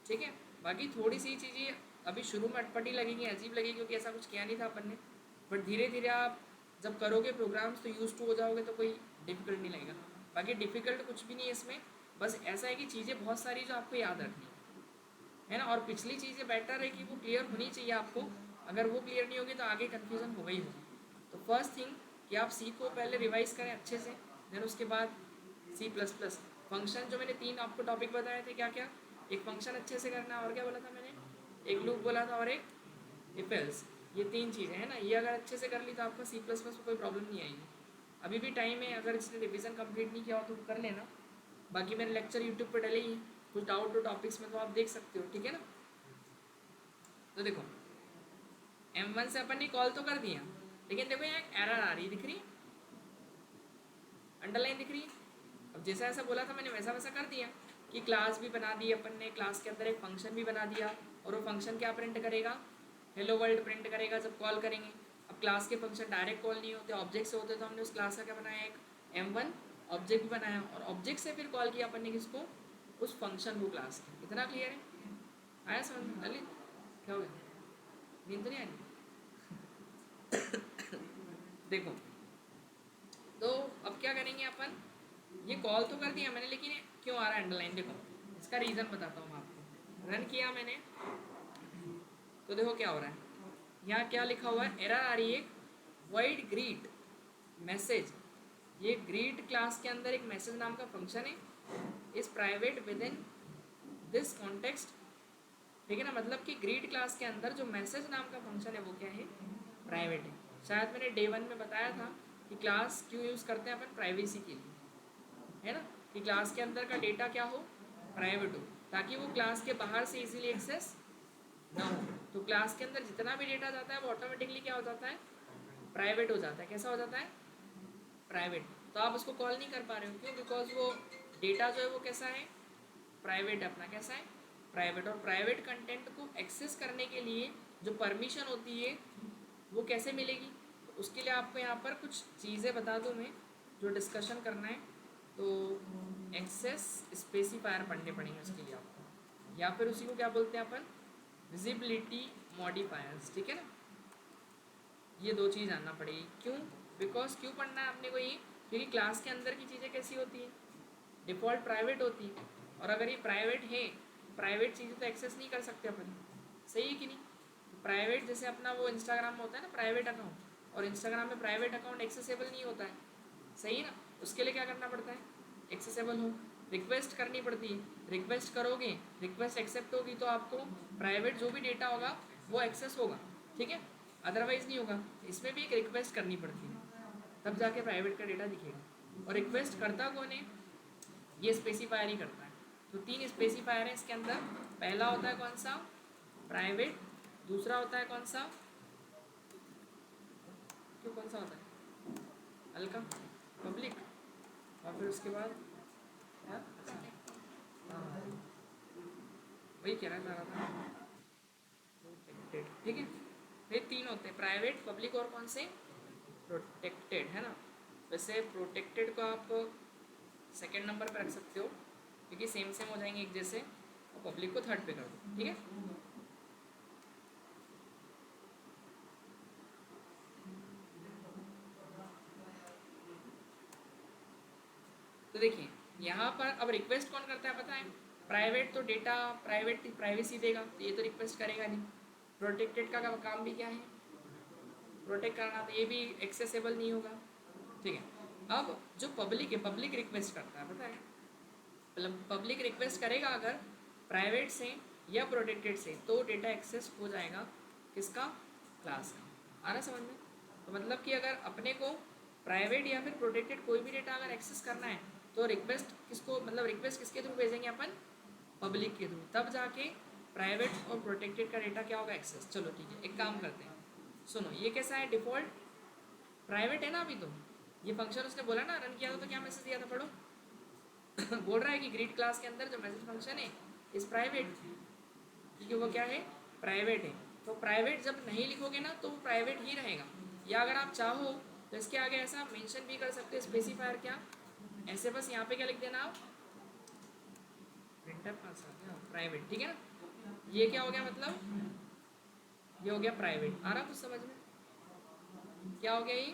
ठीक है। बाकी थोड़ी सी चीज़ें अभी शुरू में अटपटी लगेंगी, अजीब लगेगी, क्योंकि ऐसा कुछ किया नहीं था अपन ने। बट धीरे धीरे आप जब करोगे प्रोग्राम्स तो यूज टू हो जाओगे, तो कोई डिफिकल्ट नहीं लगेगा। बाकी डिफिकल्ट कुछ भी नहीं है इसमें, बस ऐसा है कि चीज़ें बहुत सारी जो आपको याद रखनी है ना। और पिछली चीज़ें बेटर है कि वो क्लियर होनी चाहिए आपको। अगर वो क्लियर नहीं होगी तो आगे कन्फ्यूज़न होगा ही होगा। तो फर्स्ट थिंग कि आप सी को पहले रिवाइज करें अच्छे से, देन उसके बाद C++। फंक्शन जो मैंने 3 आपको टॉपिक बताए थे, क्या क्या, एक फंक्शन अच्छे से करना, और क्या बोला था मैंने, एक लूप बोला था, और एक इफ एल्स। ये 3 चीज़ें हैं ना, ये अगर अच्छे से कर ली तो आपका C++ में कोई प्रॉब्लम नहीं आएगी। अभी भी टाइम है, अगर इसने रिवीजन कंप्लीट नहीं किया हो तो कर लेना। बाकी मेरे लेक्चर यूट्यूब पर डले ही हैं, कुछ डाउट हो टॉपिक्स में तो आप देख सकते हो, ठीक है ना। तो देखो M1 से अपन ने कॉल तो कर दिया, लेकिन देखो यहाँ एक एरर आ रही है, दिख रही है, अंडरलाइन दिख रही है। अब जैसा ऐसा बोला था मैंने, वैसा वैसा कर दिया कि क्लास भी बना दी अपन ने, क्लास के अंदर एक फंक्शन भी बना दिया, और वो फंक्शन क्या प्रिंट करेगा, हेलो वर्ल्ड प्रिंट करेगा जब कॉल करेंगे। अब क्लास के फंक्शन डायरेक्ट कॉल नहीं होते, ऑब्जेक्ट से होते, तो हमने उस क्लास का क्या बनाया, एक M1 ऑब्जेक्ट भी बनाया, और ऑब्जेक्ट से फिर कॉल किया अपन ने किसको, उस फंक्शन को क्लास के। इतना क्लियर है, आया समझ में, ललित क्या हो गया, नींद तो नहीं आई देखो तो अब क्या करेंगे अपन, ये कॉल तो कर दिया मैंने, लेकिन क्यों आ रहा है अंडरलाइन, देखो इसका रीज़न बताता हूँ मैं आपको। रन किया मैंने तो देखो क्या हो रहा है, यहाँ क्या लिखा हुआ है, एरर आ रही है, वाइड ग्रीट मैसेज। ये ग्रीट क्लास के अंदर एक मैसेज नाम का फंक्शन है, इस private with in this context, ठीक है ना। मतलब कि ग्रीट क्लास के अंदर जो मैसेज नाम का फंक्शन है वो क्या है, प्राइवेट है। शायद मैंने डे 1 में बताया था कि क्लास क्यों यूज़ करते हैं अपन, प्राइवेसी के लिए, है ना, कि क्लास के अंदर का डेटा क्या हो, प्राइवेट हो, ताकि वो क्लास के बाहर से इजीली एक्सेस ना हो। तो क्लास के अंदर जितना भी डेटा जाता है वो ऑटोमेटिकली क्या हो जाता है, प्राइवेट हो जाता है। कैसा हो जाता है, प्राइवेट। तो आप उसको कॉल नहीं कर पा रहे हो, क्यों, बिकॉज वो डेटा जो है वो कैसा है, प्राइवेट है अपना, कैसा है, प्राइवेट, और प्राइवेट कंटेंट को एक्सेस करने के लिए जो परमिशन होती है वो कैसे मिलेगी, तो उसके लिए आपको यहाँ पर कुछ चीज़ें बता दूँ मैं जो डिस्कशन करना है। तो एक्सेस स्पेसिफायर पढ़ने पड़ेंगे उसके लिए आपको, या फिर उसी को क्या बोलते हैं अपन, विजिबिलिटी मॉडिफायर्स, ठीक है ना। ये दो चीज़ जानना पड़ेगी। क्यों? बिकॉज क्यों पढ़ना है अपने को ये, क्योंकि क्लास के अंदर की चीज़ें कैसी होती हैं, डिफ़ॉल्ट प्राइवेट होती है, और अगर ये प्राइवेट है, प्राइवेट चीज़ें तो एक्सेस नहीं कर सकते अपन, सही है कि नहीं। प्राइवेट जैसे अपना वो इंस्टाग्राम में होता है ना प्राइवेट अकाउंट, और इंस्टाग्राम में प्राइवेट अकाउंट एक्सेसिबल नहीं होता है, सही है ना। उसके लिए क्या करना पड़ता है, एक्सेसिबल हो, रिक्वेस्ट करनी पड़ती है। रिक्वेस्ट करोगे, रिक्वेस्ट एक्सेप्ट होगी तो आपको प्राइवेट जो भी डेटा होगा वो एक्सेस होगा, ठीक है, अदरवाइज नहीं होगा। इसमें भी एक रिक्वेस्ट करनी पड़ती है, तब जाके प्राइवेट का डेटा दिखेगा। और रिक्वेस्ट करता कौन है, ये स्पेसिफायर ही करता है। तो 3 स्पेसिफायर है इसके अंदर। पहला होता है कौन सा, प्राइवेट, दूसरा होता है कौन सा, क्यों कौन सा होता है, हल्का, पब्लिक, और फिर उसके बाद हाँ हाँ, वही कह रहा था, प्रोटेक्टेड, ठीक है। ये 3 होते हैं, प्राइवेट, पब्लिक और कौन से, प्रोटेक्टेड, है ना। वैसे प्रोटेक्टेड को आप सेकंड नंबर पर रख सकते हो क्योंकि सेम सेम हो जाएंगे एक जैसे, और पब्लिक को थर्ड पे कर दो, ठीक है। तो देखिए यहाँ पर अब रिक्वेस्ट कौन करता है पता है, प्राइवेट तो डेटा प्राइवेट प्राइवेसी देगा, तो ये तो रिक्वेस्ट करेगा नहीं। प्रोटेक्टेड का काम भी क्या है, प्रोटेक्ट करना, तो ये भी एक्सेसिबल नहीं होगा, ठीक है। अब जो पब्लिक है, पब्लिक रिक्वेस्ट करता है पता है, मतलब पब्लिक रिक्वेस्ट करेगा अगर प्राइवेट से या प्रोटेक्टेड से, तो डेटा एक्सेस हो जाएगा किसका, क्लास का। आ रहा समझ में। तो मतलब कि अगर अपने को प्राइवेट या फिर प्रोटेक्टेड कोई भी डेटा अगर एक्सेस करना है तो रिक्वेस्ट किसको, मतलब रिक्वेस्ट किसके थ्रू भेजेंगे अपन, पब्लिक के थ्रू, तब जाके प्राइवेट और प्रोटेक्टेड का डेटा क्या होगा, एक्सेस। चलो ठीक है, एक काम करते हैं, सुनो ये कैसा है, डिफ़ॉल्ट प्राइवेट है ना अभी, तो ये फंक्शन उसने बोला ना रन किया था, तो क्या मैसेज दिया था पढ़ो बोल रहा है कि ग्रीट क्लास के अंदर जो मैसेज फंक्शन है इस प्राइवेट, क्योंकि वो क्या है, प्राइवेट है। तो प्राइवेट जब नहीं लिखोगे ना तो वो प्राइवेट ही रहेगा, या अगर आप चाहो तो इसके आगे ऐसा मेंशन भी कर सकते हो, स्पेसिफायर क्या, ऐसे बस यहाँ पे क्या लिख देना आप, प्रिंटर पास आ गया प्राइवेट, ठीक है ना। ये क्या हो गया, मतलब ये हो गया प्राइवेट। आ रहा कुछ समझ में, क्या हो गया ये,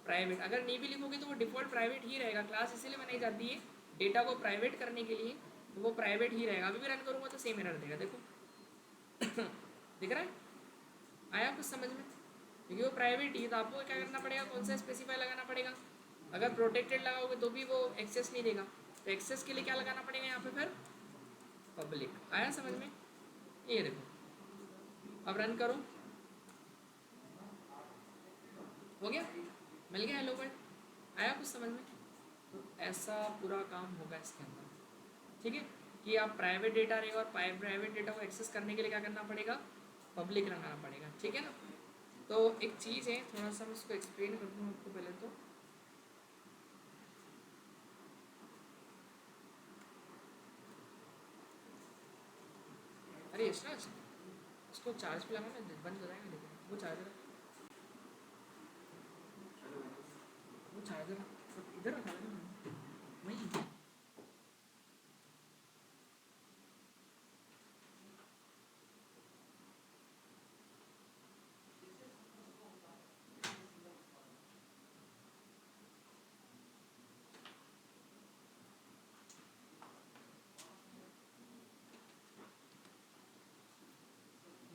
प्राइवेट। अगर नहीं भी लिखोगे तो वो डिफ़ॉल्ट प्राइवेट ही रहेगा, क्लास इसीलिए बनाई जाती है डेटा को प्राइवेट करने के लिए, तो वो प्राइवेट ही रहेगा। अभी भी रन करूँगा तो सेम एरर देगा, देखो दिख रहा है, आया कुछ समझ में, क्योंकि वो प्राइवेट ही, तो आपको क्या करना पड़ेगा, कौन सा स्पेसिफाई लगाना पड़ेगा। अगर प्रोटेक्टेड लगाओगे तो भी वो एक्सेस नहीं देगा, तो एक्सेस के लिए क्या लगाना पड़ेगा यहाँ पे फिर, पब्लिक। आया समझ में, ये देखो अब रन करो, हो गया, मिल गया हेलो वर्ल्ड, आया कुछ समझ में। तो ऐसा पूरा काम होगा इसके अंदर, ठीक है, कि आप प्राइवेट डेटा रहेगा और प्राइवेट डेटा को एक्सेस करने के लिए क्या करना पड़ेगा, पब्लिक लगाना पड़ेगा, ठीक है ना। तो एक चीज़ है, थोड़ा सा मैं उसको एक्सप्लेन कर दूँ आपको पहले तो, अरे यशराज उसको चार्ज पे लगाना, बंद हो जाएगा, लेकिन वो चार्जर, वो चार्जर इधर रखा है ना, वहीं।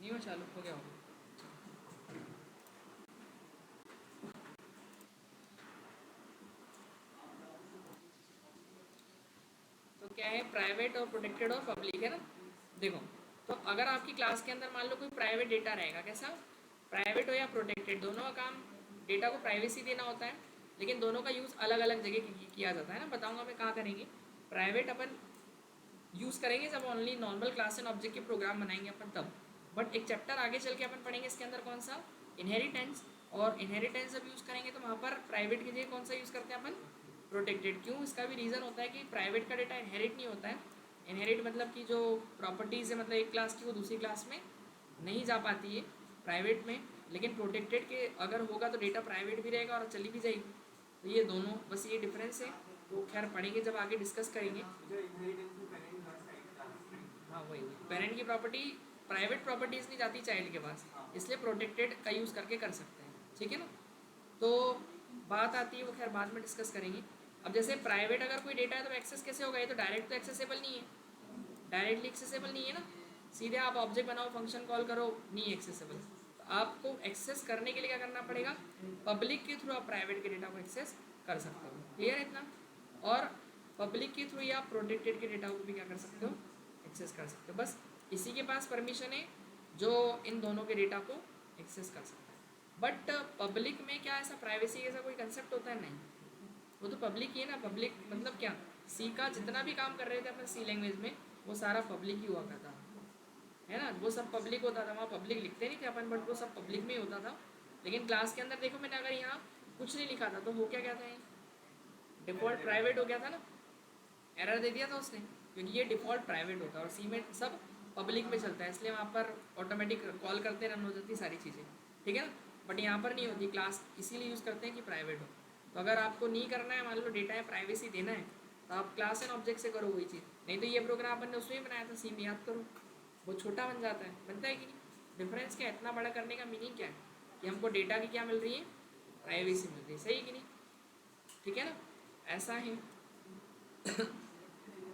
नहीं वो चालू हो गया होगा। तो क्या है, प्राइवेट और प्रोटेक्टेड और पब्लिक है ना। देखो, तो अगर आपकी क्लास के अंदर मान लो कोई प्राइवेट डेटा रहेगा, कैसा, प्राइवेट हो या प्रोटेक्टेड, दोनों का काम डेटा को प्राइवेसी देना होता है, लेकिन दोनों का यूज़ अलग अलग जगह किया जाता है ना। बताऊंगा मैं कहाँ करेंगे। प्राइवेट अपन यूज़ करेंगे जब only normal class and object के प्रोग्राम बनाएंगे अपन तब, बट एक चैप्टर आगे चल के अपन पढ़ेंगे इसके अंदर कौन सा, इनहेरिटेंस। और इनहेरिटेंस जब यूज़ करेंगे तो वहाँ पर प्राइवेट की जगह कौन सा यूज़ करते हैं अपन, प्रोटेक्टेड। क्यों, इसका भी रीज़न होता है कि प्राइवेट का डेटा इनहेरिट नहीं होता है, इनहेरिट मतलब कि जो प्रॉपर्टीज़ है मतलब एक क्लास की वो दूसरी क्लास में नहीं जा पाती है प्राइवेट में, लेकिन प्रोटेक्टेड के अगर होगा तो डेटा प्राइवेट भी रहेगा और चली भी जाएगी। तो ये दोनों बस ये डिफरेंस है, तो खैर पढ़ेंगे जब आगे डिस्कस करेंगे। हाँ वही पेरेंट की प्रॉपर्टी प्राइवेट प्रॉपर्टीज़ नहीं जाती चाइल्ड के पास, इसलिए प्रोटेक्टेड का यूज़ करके कर सकते हैं, ठीक है ना। तो बात आती है वो खैर बाद में डिस्कस करेंगे। अब जैसे प्राइवेट अगर कोई डेटा है तो एक्सेस कैसे होगा, ये तो डायरेक्ट तो एक्सेसिबल नहीं है, डायरेक्टली एक्सेसिबल नहीं है ना, सीधे आप ऑब्जेक्ट बनाओ फंक्शन कॉल करो, नहीं एक्सेसिबल। तो आपको एक्सेस करने के लिए क्या करना पड़ेगा, पब्लिक के थ्रू आप प्राइवेट के डेटा को एक्सेस कर सकते हो, क्लियर है इतना। और पब्लिक के थ्रू या प्रोटेक्टेड के डेटा को भी क्या कर सकते हो, एक्सेस कर सकते हो। बस इसी के पास परमिशन है जो इन दोनों के डेटा को एक्सेस कर सकता है। बट पब्लिक में क्या ऐसा प्राइवेसी जैसा कोई कंसेप्ट होता है, नहीं, वो तो पब्लिक ही है ना। पब्लिक मतलब क्या, सी का जितना भी काम कर रहे थे अपन सी लैंग्वेज में वो सारा पब्लिक ही हुआ करता है ना, वो सब पब्लिक होता था, वहाँ पब्लिक लिखते नहीं थे अपन, बट वो सब पब्लिक में ही होता था। लेकिन क्लास के अंदर देखो मैंने अगर यहाँ कुछ नहीं लिखा था तो वो क्या कहता है, डिफ़ॉल्ट प्राइवेट हो गया था ना, एरर दे दिया था उसने, क्योंकि ये डिफ़ॉल्ट प्राइवेट होता है और सी में सब पब्लिक में चलता है, इसलिए वहाँ पर ऑटोमेटिक कॉल करते रन हो जाती सारी चीज़ें, ठीक है ना। बट यहाँ पर नहीं होती, क्लास इसीलिए यूज़ करते हैं कि प्राइवेट हो। तो अगर आपको नहीं करना है, मान लो डेटा है प्राइवेसी देना है, तो आप क्लास एंड ऑब्जेक्ट से करो वही चीज़, नहीं तो ये प्रोग्राम अपन ने उसमें ही बनाया था सी में, याद करो, वो छोटा बन जाता है, बनता है कि नहीं। डिफरेंस क्या है, इतना बड़ा करने का मीनिंग क्या है कि हमको डेटा की क्या मिल रही है, प्राइवेसी मिल रही है, सही कि नहीं, ठीक है ना, ऐसा है।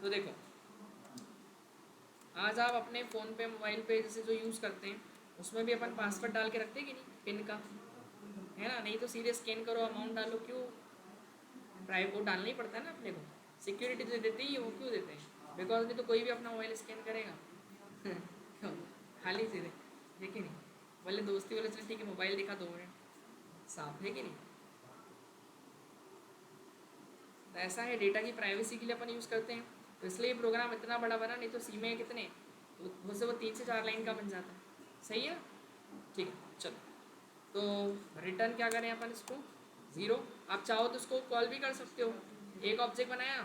तो देखो आज आप अपने फ़ोन पे मोबाइल पे जैसे जो यूज़ करते हैं उसमें भी अपन पासवर्ड डाल के रखते हैं कि नहीं, पिन का, है ना, नहीं तो सीधे स्कैन करो अमाउंट डालो, क्यों, प्राइवेट वो डालना ही पड़ता है ना अपने को, सिक्योरिटी तो देते ही, वो क्यों देते हैं, बिकॉज नहीं तो कोई भी अपना मोबाइल स्कैन करेगा खाली सीधे, है कि नहीं। बोले दोस्ती बोले चल ठीक है मोबाइल दिखा 2 मिनट, साफ है कि नहीं। तो ऐसा है, डेटा की प्राइवेसी के लिए अपन यूज़ करते हैं, तो इसलिए ये प्रोग्राम इतना बड़ा बना, नहीं तो सी में कितने, तो मुझसे वो 3 से 4 लाइन का बन जाता है, सही है, ठीक है। चलो तो रिटर्न क्या करें अपन इसको, 0। आप चाहो तो इसको कॉल भी कर सकते हो, एक ऑब्जेक्ट बनाया,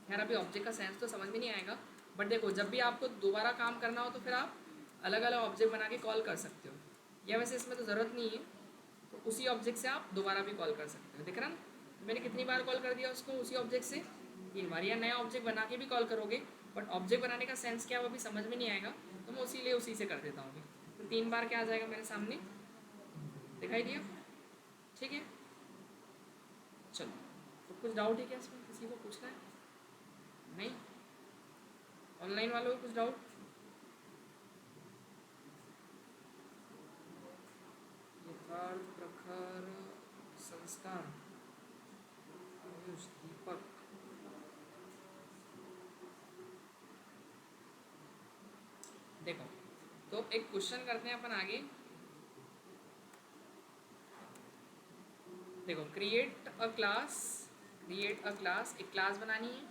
यार अभी ऑब्जेक्ट का सेंस तो समझ में नहीं आएगा, बट देखो जब भी आपको दोबारा काम करना हो तो फिर आप अलग अलग ऑब्जेक्ट बना के कॉल कर सकते हो, या वैसे इसमें तो ज़रूरत नहीं है, तो उसी ऑब्जेक्ट से आप दोबारा भी कॉल कर सकते हो, दिख रहा ना, मैंने कितनी बार कॉल कर दिया उसको उसी ऑब्जेक्ट से, 3 बार, या नया ऑब्जेक्ट बना के भी कॉल करोगे, बट ऑब्जेक्ट बनाने का सेंस क्या है वो भी समझ में नहीं आएगा, तो मैं उसी से कर देता हूँ। तो 3 बार क्या आ जाएगा मेरे सामने, दिखाई दिया, ठीक है। चलो तो कुछ डाउट है क्या इसमें, किसी को पूछना है, नहीं, ऑनलाइन वालों को कुछ डाउट, यथार्थ प्रखर संस्कार आयुष दीपक, देखो तो एक क्वेश्चन करते हैं अपन आगे, देखो क्रिएट अ क्लास एक क्लास बनानी है,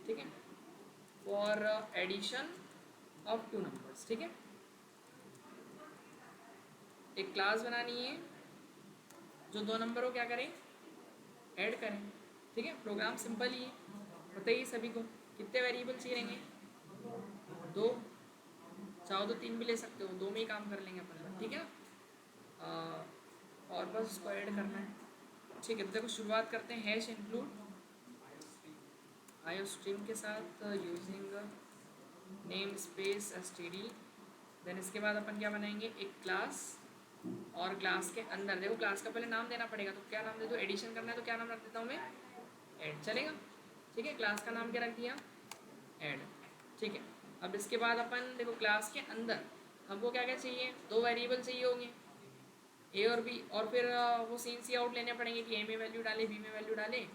ठीक है, फॉर एडिशन ऑफ 2 नंबर्स, ठीक है, एक क्लास बनानी है जो 2 नंबर को क्या करें, ऐड करें, ठीक है। प्रोग्राम सिंपल ही है, बताइए सभी को कितने वेरिएबल चाहिए, 2, चाहो तो 3 भी ले सकते हो, 2 में ही काम कर लेंगे अपन, ठीक है ना। और बस उसको ऐड करना है, ठीक है। तो देखो शुरुआत करते हैं हैश इंक्लूड आयो स्ट्रीम के साथ using namespace std, then इसके बाद अपन क्या बनाएंगे, एक क्लास, और क्लास के अंदर देखो क्लास का पहले नाम देना पड़ेगा, तो क्या नाम दे दो, एडिशन करना है तो क्या नाम रख देता हूँ मैं, ऐड, चलेगा, ठीक है। क्लास का नाम क्या रख दिया, ऐड, ठीक है। अब इसके बाद अपन देखो क्लास के अंदर हमको क्या क्या चाहिए, 2 वेरिएबल चाहिए होंगे, ए और बी, और फिर वो सीन सी आउट लेने पड़ेंगे कि ए में वैल्यू डाले बी में वैल्यू डाले,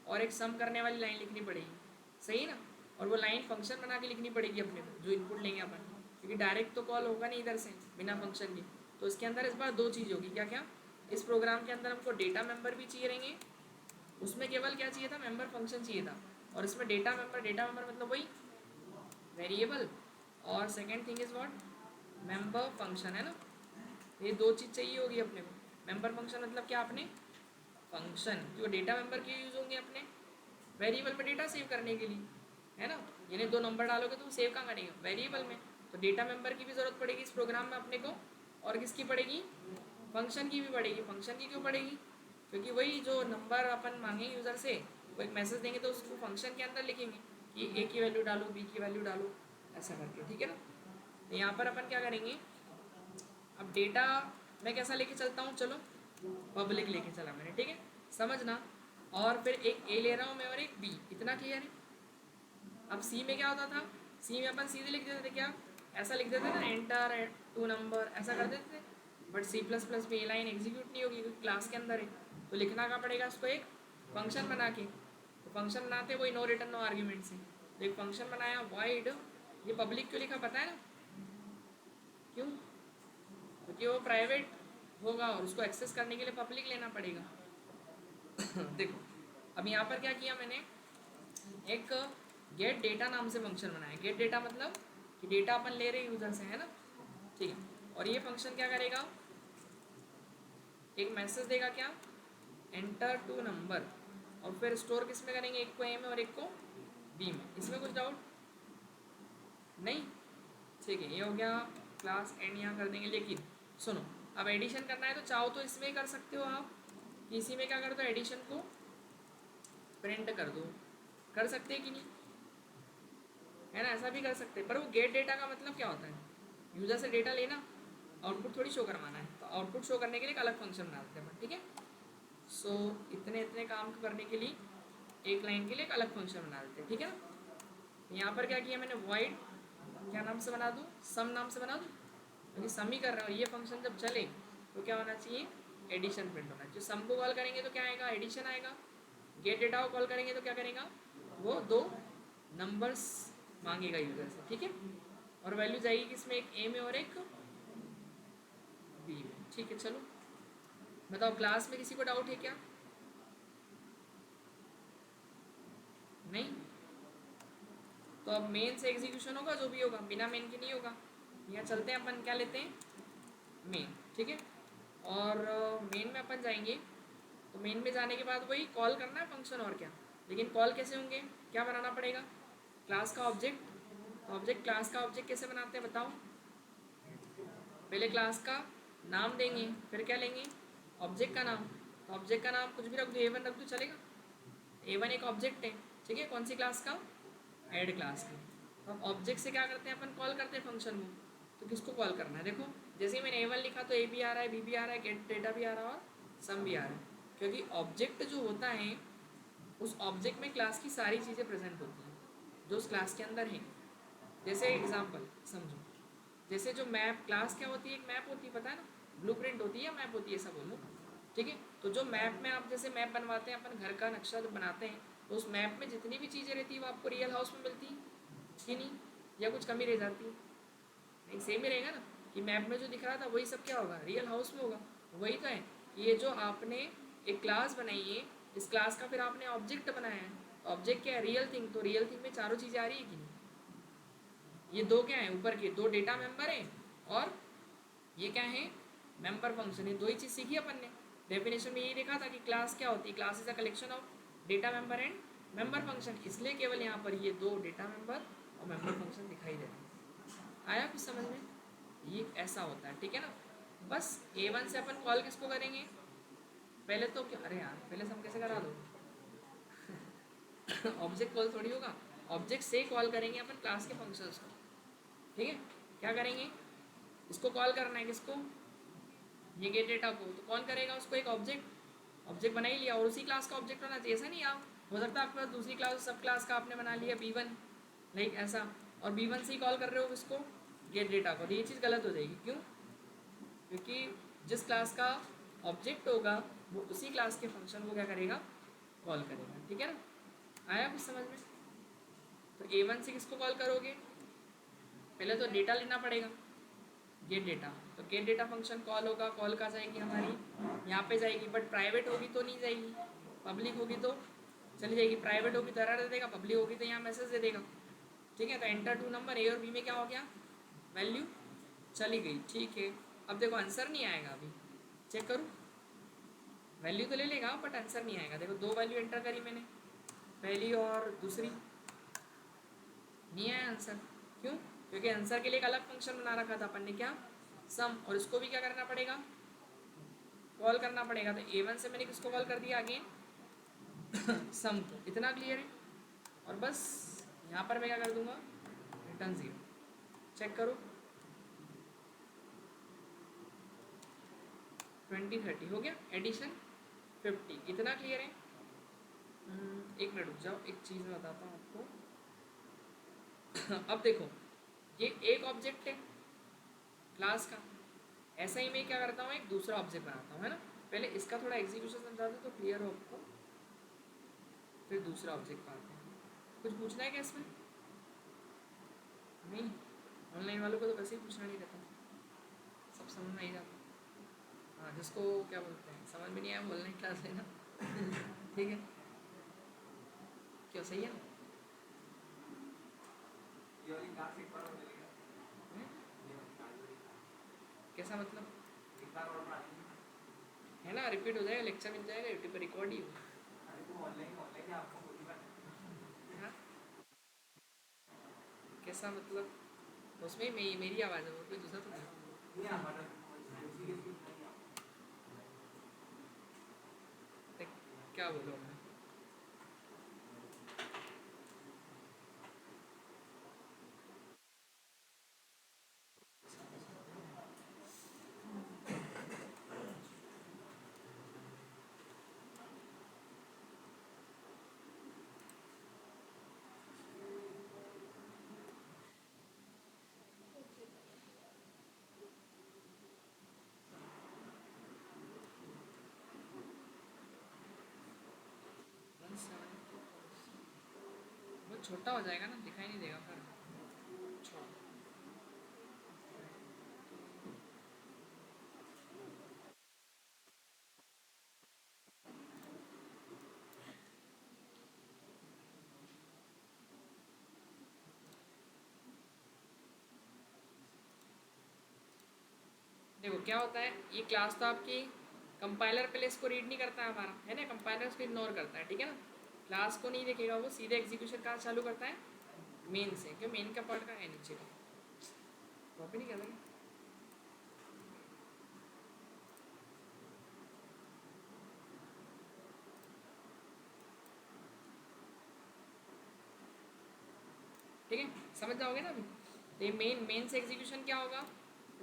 और एक सम करने वाली लाइन लिखनी पड़ेगी, सही ना। और वो लाइन फंक्शन बना के लिखनी पड़ेगी अपने को, जो इनपुट लेंगे अपन, क्योंकि डायरेक्ट तो कॉल होगा नहीं इधर से बिना फंक्शन के, तो इसके अंदर इस बार 2 चीज़ होगी, क्या क्या, इस प्रोग्राम के अंदर हमको डेटा मेंबर भी चाहिए रहेंगे, उसमें केवल क्या चाहिए था, मेंबर फंक्शन चाहिए था, और इसमें डेटा मेंबर मतलब वही वेरिएबल, और second thing is what, member function, है ना। ये 2 चीज़ चाहिए होगी अपने को, मेंबर फंक्शन मतलब क्या, अपने फंक्शन जो डेटा मेंबर के यूज़ होंगे अपने वेरिएबल में डेटा सेव करने के लिए, है ना। यानी 2 नंबर डालोगे तो वो सेव कहाँ करेंगे, वेरिएबल में। तो डेटा मेंबर की भी ज़रूरत पड़ेगी इस प्रोग्राम में अपने को, और किसकी पड़ेगी, फंक्शन की भी पड़ेगी। फंक्शन की क्यों पड़ेगी, क्योंकि वही जो नंबर अपन मांगेंगे यूज़र से, वो एक मैसेज देंगे तो उसको फंक्शन के अंदर लिखेंगे कि ए की वैल्यू डालो, बी की वैल्यू डालो, ऐसा करके, ठीक है ना। तो यहाँ पर अपन क्या करेंगे, अब डेटा मैं कैसा लेके चलता हूँ, चलो पब्लिक लेके चला मैंने, ठीक है, समझना। और फिर एक ए ले रहा हूँ मैं और एक बी, इतना क्लियर है। अब सी में क्या होता था, सी में अपन सीधे लिख देते थे, क्या ऐसा लिख देते ना, एंटर 2 नंबर, ऐसा कर देते थे। बट C++ में ये लाइन एग्जीक्यूट नहीं होगी क्योंकि क्लास के अंदर है, तो लिखना क्या पड़ेगा उसको, एक फंक्शन बना के। तो फंक्शन बनाते वही नो रिटर्न नो आर्ग्यूमेंट से। तो एक फंक्शन बनाया वाइड, ये पब्लिक क्यों लिखा पता है ना, क्यों, क्योंकि वो प्राइवेट होगा और उसको एक्सेस करने के लिए पब्लिक लेना पड़ेगा। देखो अब यहाँ पर क्या किया मैंने, एक गेट डेटा नाम से फंक्शन बनाया। गेट डेटा मतलब कि डेटा अपन ले रहे हैं यूज़र से, है ना, ठीक है। और ये फंक्शन क्या करेगा, एक मैसेज देगा, क्या, एंटर 2 नंबर, और फिर स्टोर किस में करेंगे, एक को ए में और एक को बी में। इसमें कुछ डाउट नहीं, ठीक है, ये हो गया क्लास एंड यहाँ कर देंगे। लेकिन सुनो, अब एडिशन करना है तो चाहो तो इसमें कर सकते हो आप, इसी में क्या कर दो, एडिशन को प्रिंट कर दो, कर सकते हैं कि नहीं, है ना, ऐसा भी कर सकते हैं। पर वो गेट डेटा का मतलब क्या होता है, यूज़र से डेटा लेना, आउटपुट थोड़ी शो करवाना है। तो आउटपुट शो करने के लिए एक अलग फंक्शन बना देते हैं, ठीक है। सो इतने इतने काम करने के लिए एक लाइन के लिए एक अलग फंक्शन बना देते हैं, ठीक है ना। यहाँ पर क्या किया मैंने, वॉइड क्या नाम से बना दूँ, सम नाम से बना दूँ, क्योंकि सम ही कर रहा हूँ। ये फंक्शन जब चले तो क्या होना चाहिए, एडिशन प्रिंट होना चाहिए। सम को कॉल करेंगे तो क्या आएगा, एडिशन आएगा। गेट डेटा को कॉल करेंगे तो क्या करेगा, वो 2 नंबर्स मांगेगा यूज़र से, ठीक है। और वैल्यू जाएगी किसमें, एक ए में और एक बी में, ठीक है। चलो बताओ, क्लास में किसी को डाउट है क्या, नहीं। तो अब मेन से एग्जीक्यूशन होगा, जो भी होगा बिना मेन के नहीं होगा। यहाँ चलते हैं अपन, क्या लेते हैं, मेन, ठीक है। और मेन में अपन जाएंगे, तो मेन में जाने के बाद वही कॉल करना है फंक्शन, और क्या। लेकिन कॉल कैसे होंगे, क्या बनाना पड़ेगा, क्लास का ऑब्जेक्ट। तो ऑब्जेक्ट, क्लास का ऑब्जेक्ट कैसे बनाते हैं बताओ, पहले क्लास का नाम देंगे, फिर क्या लेंगे, ऑब्जेक्ट का नाम। तो ऑब्जेक्ट का नाम कुछ भी रख दो, A1 रख दो, चलेगा। A1 एक ऑब्जेक्ट है, ठीक है, कौन सी क्लास का, ऐड क्लास की। तो अब ऑब्जेक्ट से क्या करते हैं अपन, कॉल करते हैं फंक्शन को। तो किसको कॉल करना है, देखो जैसे ही मैंने A1 लिखा तो A भी आ रहा है, B भी आ रहा है, गेट डेटा भी आ रहा है, और सम भी आ रहा है। क्योंकि ऑब्जेक्ट जो होता है, उस ऑब्जेक्ट में क्लास की सारी चीज़ें प्रेजेंट होती हैं जो उस क्लास के अंदर हैं। जैसे एग्जांपल समझो, जैसे जो मैप, क्लास क्या होती है, एक मैप होती है, पता है ना, ब्लूप्रिंट होती है या मैप होती है, ऐसा बोलो, ठीक है। तो जो मैप में आप जैसे मैप बनवाते हैं, अपन घर का नक्शा जो बनाते हैं, तो उस मैप में जितनी भी चीज़ें रहती है वो आपको रियल हाउस में मिलती है कि नहीं, या कुछ कमी रह जाती है, नहीं, सेम ही रहेगा ना, कि मैप में जो दिख रहा था वही सब क्या होगा, रियल हाउस में होगा। वही तो है, ये जो आपने एक क्लास बनाई है, इस क्लास का फिर आपने ऑब्जेक्ट बनाया है। ऑब्जेक्ट क्या है, रियल थिंग। तो रियल थिंग में चारों चीज़ें आ रही है कि नहीं, ये 2 क्या है, ऊपर के 2 डेटा मेंबर है, और ये क्या है, मेंबर फंक्शन है। 2 ही चीज़ सीखी अपन ने, डेफिनेशन में यही देखा था कि क्लास क्या होती है, class is a collection of data member and member function. इसलिए केवल यहाँ पर ये 2 डेटा मेंबर और मेंबर फंक्शन दिखाई दे रहे हैं। आया कुछ समझ में, ये ऐसा होता है, ठीक है ना। बस A1 से अपन कॉल किसको करेंगे, पहले तो क्या, अरे यार पहले से हम कैसे करा दो, ऑब्जेक्ट कॉल थोड़ी होगा, ऑब्जेक्ट से कॉल करेंगे अपन क्लास के फंक्शंस को, ठीक है। क्या करेंगे, इसको कॉल करना है किसको, ये गेट डेटा को। तो कौन करेगा उसको, एक ऑब्जेक्ट, ऑब्जेक्ट बना ही लिया, और उसी क्लास का ऑब्जेक्ट होना चाहिए, ऐसा नहीं आप हो सकता है आपके पास दूसरी क्लास, सब क्लास का आपने बना लिया B1, लाइक ऐसा, और B1 से ही कॉल कर रहे हो किसको, गेट डेटा को। तो ये चीज़ गलत हो जाएगी, क्यों, क्योंकि जिस क्लास का ऑब्जेक्ट होगा वो उसी क्लास के फंक्शन को क्या करेगा, कॉल करेगा, ठीक है ना। आया कुछ समझ में। तो A1 से किसको कॉल करोगे, पहले तो डेटा लेना पड़ेगा, गेट डेटा। तो गेट डेटा फंक्शन कॉल होगा, कॉल कहाँ जाएगी हमारी, यहाँ पे जाएगी, बट प्राइवेट होगी तो नहीं जाएगी, पब्लिक होगी तो चली जाएगी। प्राइवेट होगी तो एरर दे देगा, पब्लिक होगी तो यहाँ मैसेज दे देगा, ठीक है। तो एंटर 2 नंबर, A और B में क्या हो गया, वैल्यू चली गई, ठीक है। अब देखो आंसर नहीं आएगा, अभी चेक करूँ, वैल्यू तो ले लेगा बट आंसर नहीं आएगा। देखो 2 वैल्यू एंटर करी मैंने, पहली और दूसरी, नहीं आया आंसर। क्यों? क्योंकि आंसर के लिए एक अलग फंक्शन बना रखा था अपन ने, क्या? सम। और इसको भी क्या करना पड़ेगा? कॉल करना पड़ेगा। तो A1 से मैंने किसको कॉल कर दिया? अगेन सम को। इतना क्लियर है? और बस यहाँ पर मैं क्या कर दूंगा? रिटर्न 0। चेक करो, 20 30 हो गया, एडिशन 50। इतना क्लियर है? एक मिनट रुक जाओ, एक चीज़ मैं बताता हूँ आपको। अब देखो, ये एक ऑब्जेक्ट है क्लास का। ऐसा ही मैं क्या करता हूँ, एक दूसरा ऑब्जेक्ट बनाता हूँ, है ना। पहले इसका थोड़ा एग्जीक्यूशन समझा दूँ तो क्लियर हो आपको, फिर दूसरा ऑब्जेक्ट बनाते हैं। कुछ पूछना है क्या इसमें? नहीं? ऑनलाइन वालों को तो वैसे ही पूछना नहीं रहता, सब समझ में ही जाता। हाँ, जिसको क्या बोलते हैं समझ में नहीं आया वो ऑनलाइन क्लास लेना ठीक है, क्यों? सही है ना? हैं? कैसा मतलब? है ना, रिपीट हो जाएगा, लेक्चर मिल जाएगा यूट्यूब पर, रिकॉर्ड ही हो। हाँ, कैसा मतलब? उसमें मेरी आवाज़ है, वो कोई दूसरा तो नहीं। देख, क्या बोलो मैं? बहुत छोटा हो जाएगा ना, दिखाई नहीं देगा फिर। छोड़। देखो क्या होता है, ये क्लास तो आपकी कंपाइलर पहले इसको रीड नहीं करता है हमारा, है ना। कंपाइलर इसको इग्नोर करता है, ठीक है ना। क्लास को नहीं देखेगा, वो सीधे एग्जीक्यूशन कहाँ चालू करता है? मेन से। क्यों? मेन का पार्ट का है नीचे का, कॉपी नहीं कर देंगे। ठीक है, समझ जाओगे ना अभी। तो ये मेन से एग्जीक्यूशन क्या होगा?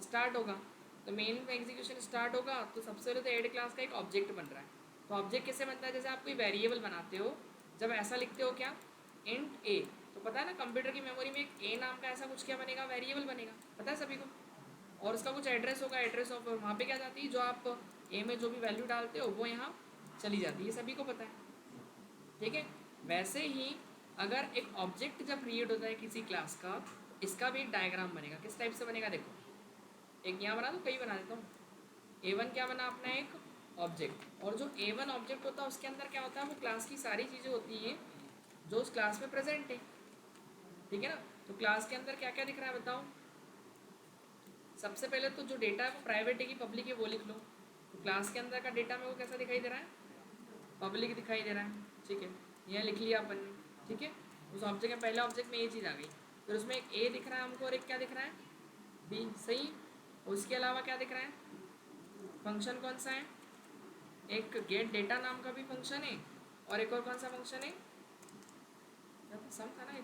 स्टार्ट होगा। तो मेन में एग्जीक्यूशन स्टार्ट होगा तो सबसे पहले तो ऐड क्लास का एक ऑब्जेक्ट बन रहा है। तो ऑब्जेक्ट कैसे बनता है? जैसे आप कोई वेरिएबल बनाते हो, जब ऐसा लिखते हो क्या, इंट ए, तो पता है ना कंप्यूटर की मेमोरी में एक ए नाम का ऐसा कुछ क्या बनेगा, वेरिएबल बनेगा, पता है सभी को। और उसका कुछ एड्रेस होगा, एड्रेस ऑफ, वहाँ पे क्या जाती है, जो आप ए में जो भी वैल्यू डालते हो वो यहाँ चली जाती है, ये सभी को पता है। ठीक है, वैसे ही अगर एक ऑब्जेक्ट जब क्रिएट होता है किसी क्लास का, इसका भी एक डायग्राम बनेगा। किस टाइप से बनेगा? देखो, एक यहाँ बना दो, कहीं बना देता हूँ। A1 क्या बना अपना? एक ऑब्जेक्ट। और जो A1 ऑब्जेक्ट होता है उसके अंदर क्या होता है, वो क्लास की सारी चीज़ें होती हैं जो उस क्लास में प्रेजेंट है, ठीक है ना। तो क्लास के अंदर क्या क्या दिख रहा है बताओ? सबसे पहले तो जो डेटा है वो प्राइवेट है कि पब्लिक है वो लिख लो। तो क्लास के अंदर का डेटा में वो कैसा दिखाई दे रहा है? पब्लिक दिखाई दे रहा है, ठीक है। यह लिख लिया अपन ने, ठीक है। उस ऑब्जेक्ट में, पहले ऑब्जेक्ट में ये चीज़ आ गई। फिर उसमें एक ए दिख रहा है हमको और एक क्या दिख रहा है? बी, सही। उसके अलावा क्या दिख रहा है? फंक्शन कौन सा है? एक गेट डेटा नाम का भी फंक्शन है, और एक और कौन सा फंक्शन है? सम था ना, ये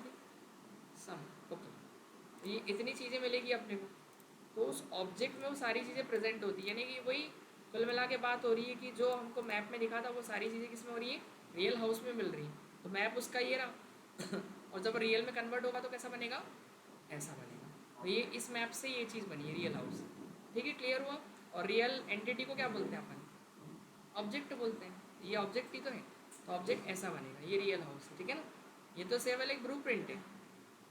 सम। ओके, ये इतनी चीज़ें मिलेगी अपने को। तो उस ऑब्जेक्ट में वो सारी चीज़ें प्रेजेंट होती है, यानी कि वही कुल मिला के बात हो रही है कि जो हमको मैप में दिखा था वो सारी चीज़ें किस में हो रही है? रियल हाउस में मिल रही है। तो मैप उसका ये रहा और जब रियल में कन्वर्ट होगा तो कैसा बनेगा? ऐसा बनेगा। तो ये इस मैप से ये चीज़ बनी है, रियल हाउस। ठीक है, क्लियर हुआ। और रियल एंटिटी को क्या बोलते हैं अपन? ऑब्जेक्ट बोलते हैं। ये ऑब्जेक्ट ही तो है, तो ऑब्जेक्ट ऐसा बनेगा, ये रियल हाउस है, ठीक है ना। ये तो सेवल एक ब्लू प्रिंट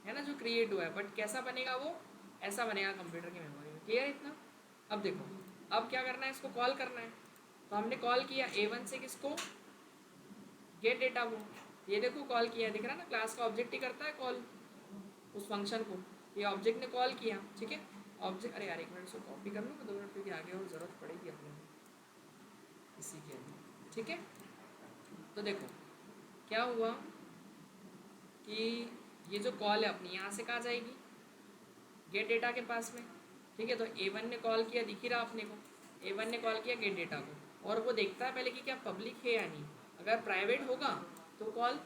है ना, जो क्रिएट हुआ है, बट कैसा बनेगा वो? ऐसा बनेगा कंप्यूटर की मेमोरी में। क्लियर है इतना? अब देखो, अब क्या करना है, इसको कॉल करना है। तो हमने कॉल किया A1 से किसको? गेट डेटा को। ये देखो कॉल किया, दिख रहा है ना, क्लास का ऑब्जेक्ट ही करता है कॉल उस फंक्शन को। ये ऑब्जेक्ट ने कॉल किया, ठीक है। ऑब्जेक्ट, अरे यार एक मिनट, इसको कॉपी कर लूँ 2 मिनट, क्योंकि आगे और ज़रूरत पड़ेगी अपने इसी के लिए, ठीक है। तो देखो क्या हुआ कि ये जो कॉल है अपनी यहाँ से कहाँ जाएगी, गेट डेटा के पास में। ठीक है, तो A1 ने कॉल किया, दिख ही रहा अपने को, A1 ने कॉल किया गेट डेटा को, और वो देखता है पहले कि क्या पब्लिक है या नहीं। अगर प्राइवेट होगा तो कॉल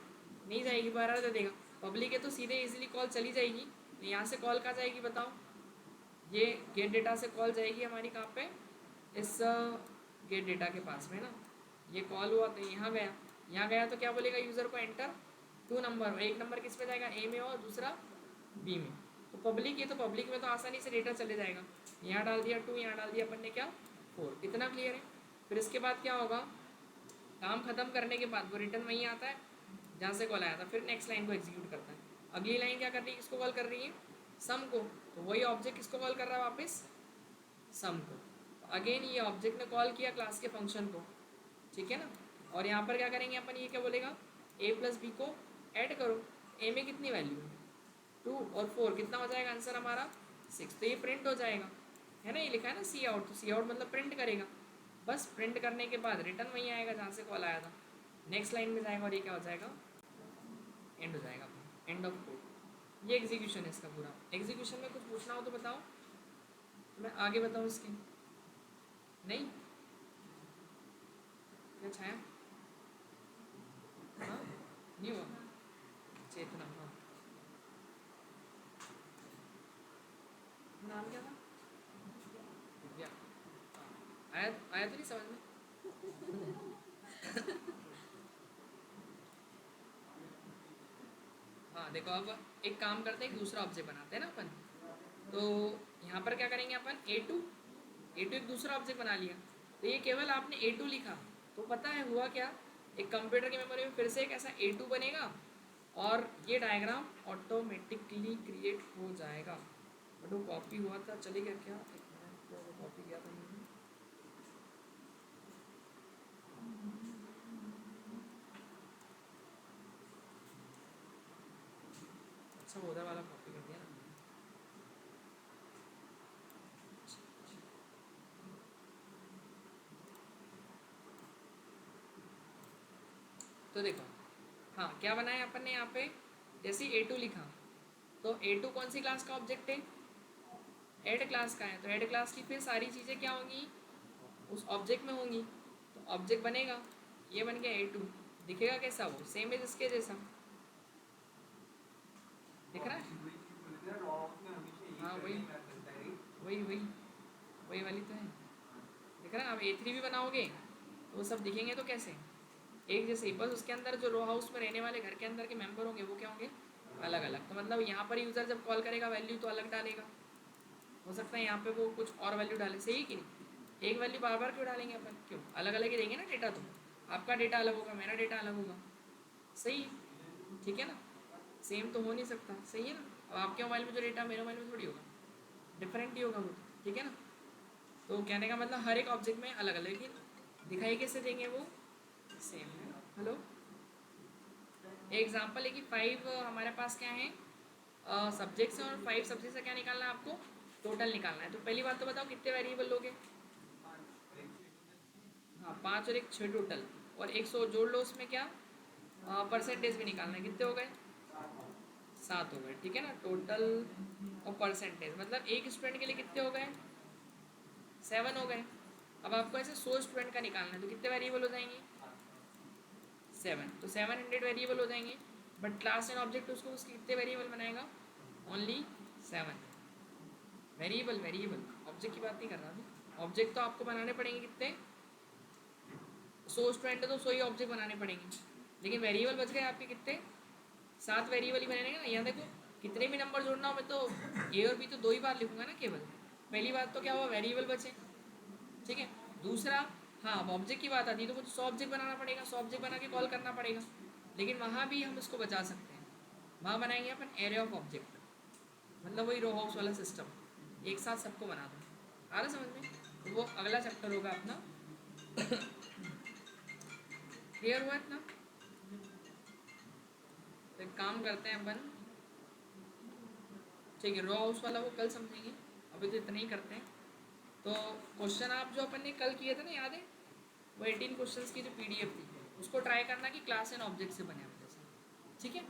नहीं जाएगी, बाहर दे देगा। पब्लिक है तो सीधे इजीली कॉल चली जाएगी। तो यहाँ से कॉल कहाँ जाएगी बताओ, ये गेट डेटा से कॉल जाएगी हमारी कहाँ पे, इस गेट डेटा के पास में ना। ये कॉल हुआ तो यहाँ गया, यहाँ गया तो क्या बोलेगा यूज़र को, एंटर 2 नंबर। एक नंबर किस में जाएगा, ए में, और दूसरा बी में। तो पब्लिक है तो पब्लिक में तो आसानी से डेटा चले जाएगा। यहाँ डाल दिया 2, यहाँ डाल दिया अपन ने क्या 4। इतना क्लियर है। फिर इसके बाद क्या होगा, काम खत्म करने के बाद वो रिटर्न वहीं आता है जहाँ से कॉल आया था। फिर नेक्स्ट लाइन को एग्जीक्यूट करता है। अगली लाइन क्या कर रही है, किसको कॉल कर रही है, सम को। तो वही ऑब्जेक्ट किसको कॉल कर रहा है वापस, सम को। तो अगेन ये ऑब्जेक्ट ने कॉल किया क्लास के फंक्शन को, ठीक है ना। और यहाँ पर क्या करेंगे अपन, ये क्या बोलेगा, a प्लस बी को ऐड करो। a में कितनी वैल्यू है 2 और 4, कितना हो जाएगा आंसर हमारा 6। तो ये प्रिंट हो जाएगा, है ना। ये लिखा है ना सी आउट, तो सी आउट मतलब प्रिंट करेगा। बस प्रिंट करने के बाद रिटर्न वहीं आएगा जहाँ से कॉल आया था, नेक्स्ट लाइन में जाएगा और ये क्या हो जाएगा, एंड हो जाएगा, एंड ऑफ कोड। ये एग्जीक्यूशन है इसका पूरा। एग्जीक्यूशन में कुछ पूछना हो तो बताओ, तो मैं आगे बताऊँ इसके, नहीं क्या छाया, हाँ नहीं हुआ, चेतना, हाँ नाम क्या था, दिव्या, हाँ आया तो नहीं समझ में। हाँ देखो, अब एक काम करते हैं, एक दूसरा ऑब्जेक्ट बनाते हैं ना अपन। तो यहाँ पर क्या करेंगे अपन, A2 एक दूसरा ऑब्जेक्ट बना लिया। तो ये केवल आपने A2 लिखा तो पता है हुआ क्या, एक कंप्यूटर की मेमोरी में फिर से एक ऐसा A2 बनेगा और ये डायग्राम ऑटोमेटिकली क्रिएट हो जाएगा। बट वो कॉपी हुआ था, चले गया क्या, एक मिनट, वो कॉपी किया था मैंने, अच्छा वो उधर वाला कॉपी कर दिया ना। तो देखो, हाँ क्या बनाया अपन ने यहाँ पे, जैसे A2 लिखा तो A2 कौन सी क्लास का ऑब्जेक्ट है, ऐड क्लास का है। तो ऐड क्लास की फिर सारी चीज़ें क्या होंगी, उस ऑब्जेक्ट में होंगी। तो ऑब्जेक्ट बनेगा, ये बन गया A2। दिखेगा कैसा, वो सेम है इसके जैसा, दिख रहा है, हाँ वही वही वही वही वाली तो है, दिख रहा है। अब A3 भी बनाओगे तो वो सब दिखेंगे तो कैसे, एक जैसे ही, बस उसके अंदर जो रो हाउस में रहने वाले घर के अंदर के मेंबर होंगे वो क्या होंगे, अलग अलग। तो मतलब यहाँ पर यूज़र जब कॉल करेगा वैल्यू तो अलग डालेगा, हो सकता है यहाँ पे वो कुछ और वैल्यू डाले, सही कि नहीं। एक वैल्यू बार बार क्यों डालेंगे अपन, क्यों, अलग अलग ही देंगे ना डेटा। तो आपका डेटा अलग होगा, मेरा डेटा अलग होगा, सही है, ठीक है ना। सेम तो हो नहीं सकता, सही है ना। अब आपके मोबाइल में जो डेटा मेरे मोबाइल में थोड़ी होगा, डिफरेंट ही होगा वो, ठीक है ना। तो कहने का मतलब हर एक ऑब्जेक्ट में अलग अलग, लेकिन दिखाई कैसे देंगे वो सेम है। हेलो, एग्जाम्पल है कि 5 हमारे पास क्या है, सब्जेक्ट्स हैं, और 5 सब्जेक्ट से क्या निकालना है आपको, टोटल निकालना है। तो पहली बात तो बताओ कितने वेरिएबल लोगे, हाँ 5 और 1 6 टोटल, और 100 जोड़ लो उसमें क्या, परसेंटेज भी निकालना है। कितने हो गए, 7 हो गए, ठीक है ना। टोटल और परसेंटेज मतलब एक स्टूडेंट के लिए कितने हो गए, 7 हो गए। अब आपको ऐसे 100 स्टूडेंट का निकालना है तो कितने वेरिएबल हो जाएंगे, 7। तो 700 वेरिएबल हो जाएंगे। बट क्लास एंड ऑब्जेक्ट उसको उसके कितने वेरिएबल बनाएगा, ओनली 7 वेरिएबल। वेरिएबल ऑब्जेक्ट की बात नहीं कर रहा अभी, ऑब्जेक्ट तो आपको बनाने पड़ेंगे कितने, 100 स्टूडेंट है तो 100 ही ऑब्जेक्ट बनाने पड़ेंगे। लेकिन वेरिएबल बच गए आपके कितने, 7 वेरिएबल ही बनेगा ना। यहाँ देखो कितने भी नंबर जोड़ना हो, मैं तो ए और बी तो 2 ही बार लिखूंगा ना केवल। पहली बात तो क्या हुआ, वेरिएबल बचे, ठीक है। दूसरा, हाँ अब ऑब्जेक्ट की बात आती है तो मुझे 100 ऑब्जेक्ट बनाना पड़ेगा, 100 ऑब्जेक्ट बना के कॉल करना पड़ेगा। लेकिन वहाँ भी हम इसको बचा सकते हैं, वहाँ बनाएंगे अपन एरे ऑफ ऑब्जेक्ट, मतलब वही रो हाउस वाला सिस्टम, एक साथ सबको बना दो। आ रहा समझ में, तो वो अगला चैप्टर होगा अपना। क्लियर हुआ इतना, तो एक काम करते हैं अपन, ठीक है, रो हाउस वाला वो कल समझेंगे, अभी तो इतना ही करते हैं। तो क्वेश्चन आप जो अपन ने कल किए थे ना, याद है, वो 18 क्वेश्चंस की जो PDF थी उसको ट्राई करना कि क्लास एंड ऑब्जेक्ट से बने अपने से, ठीक है।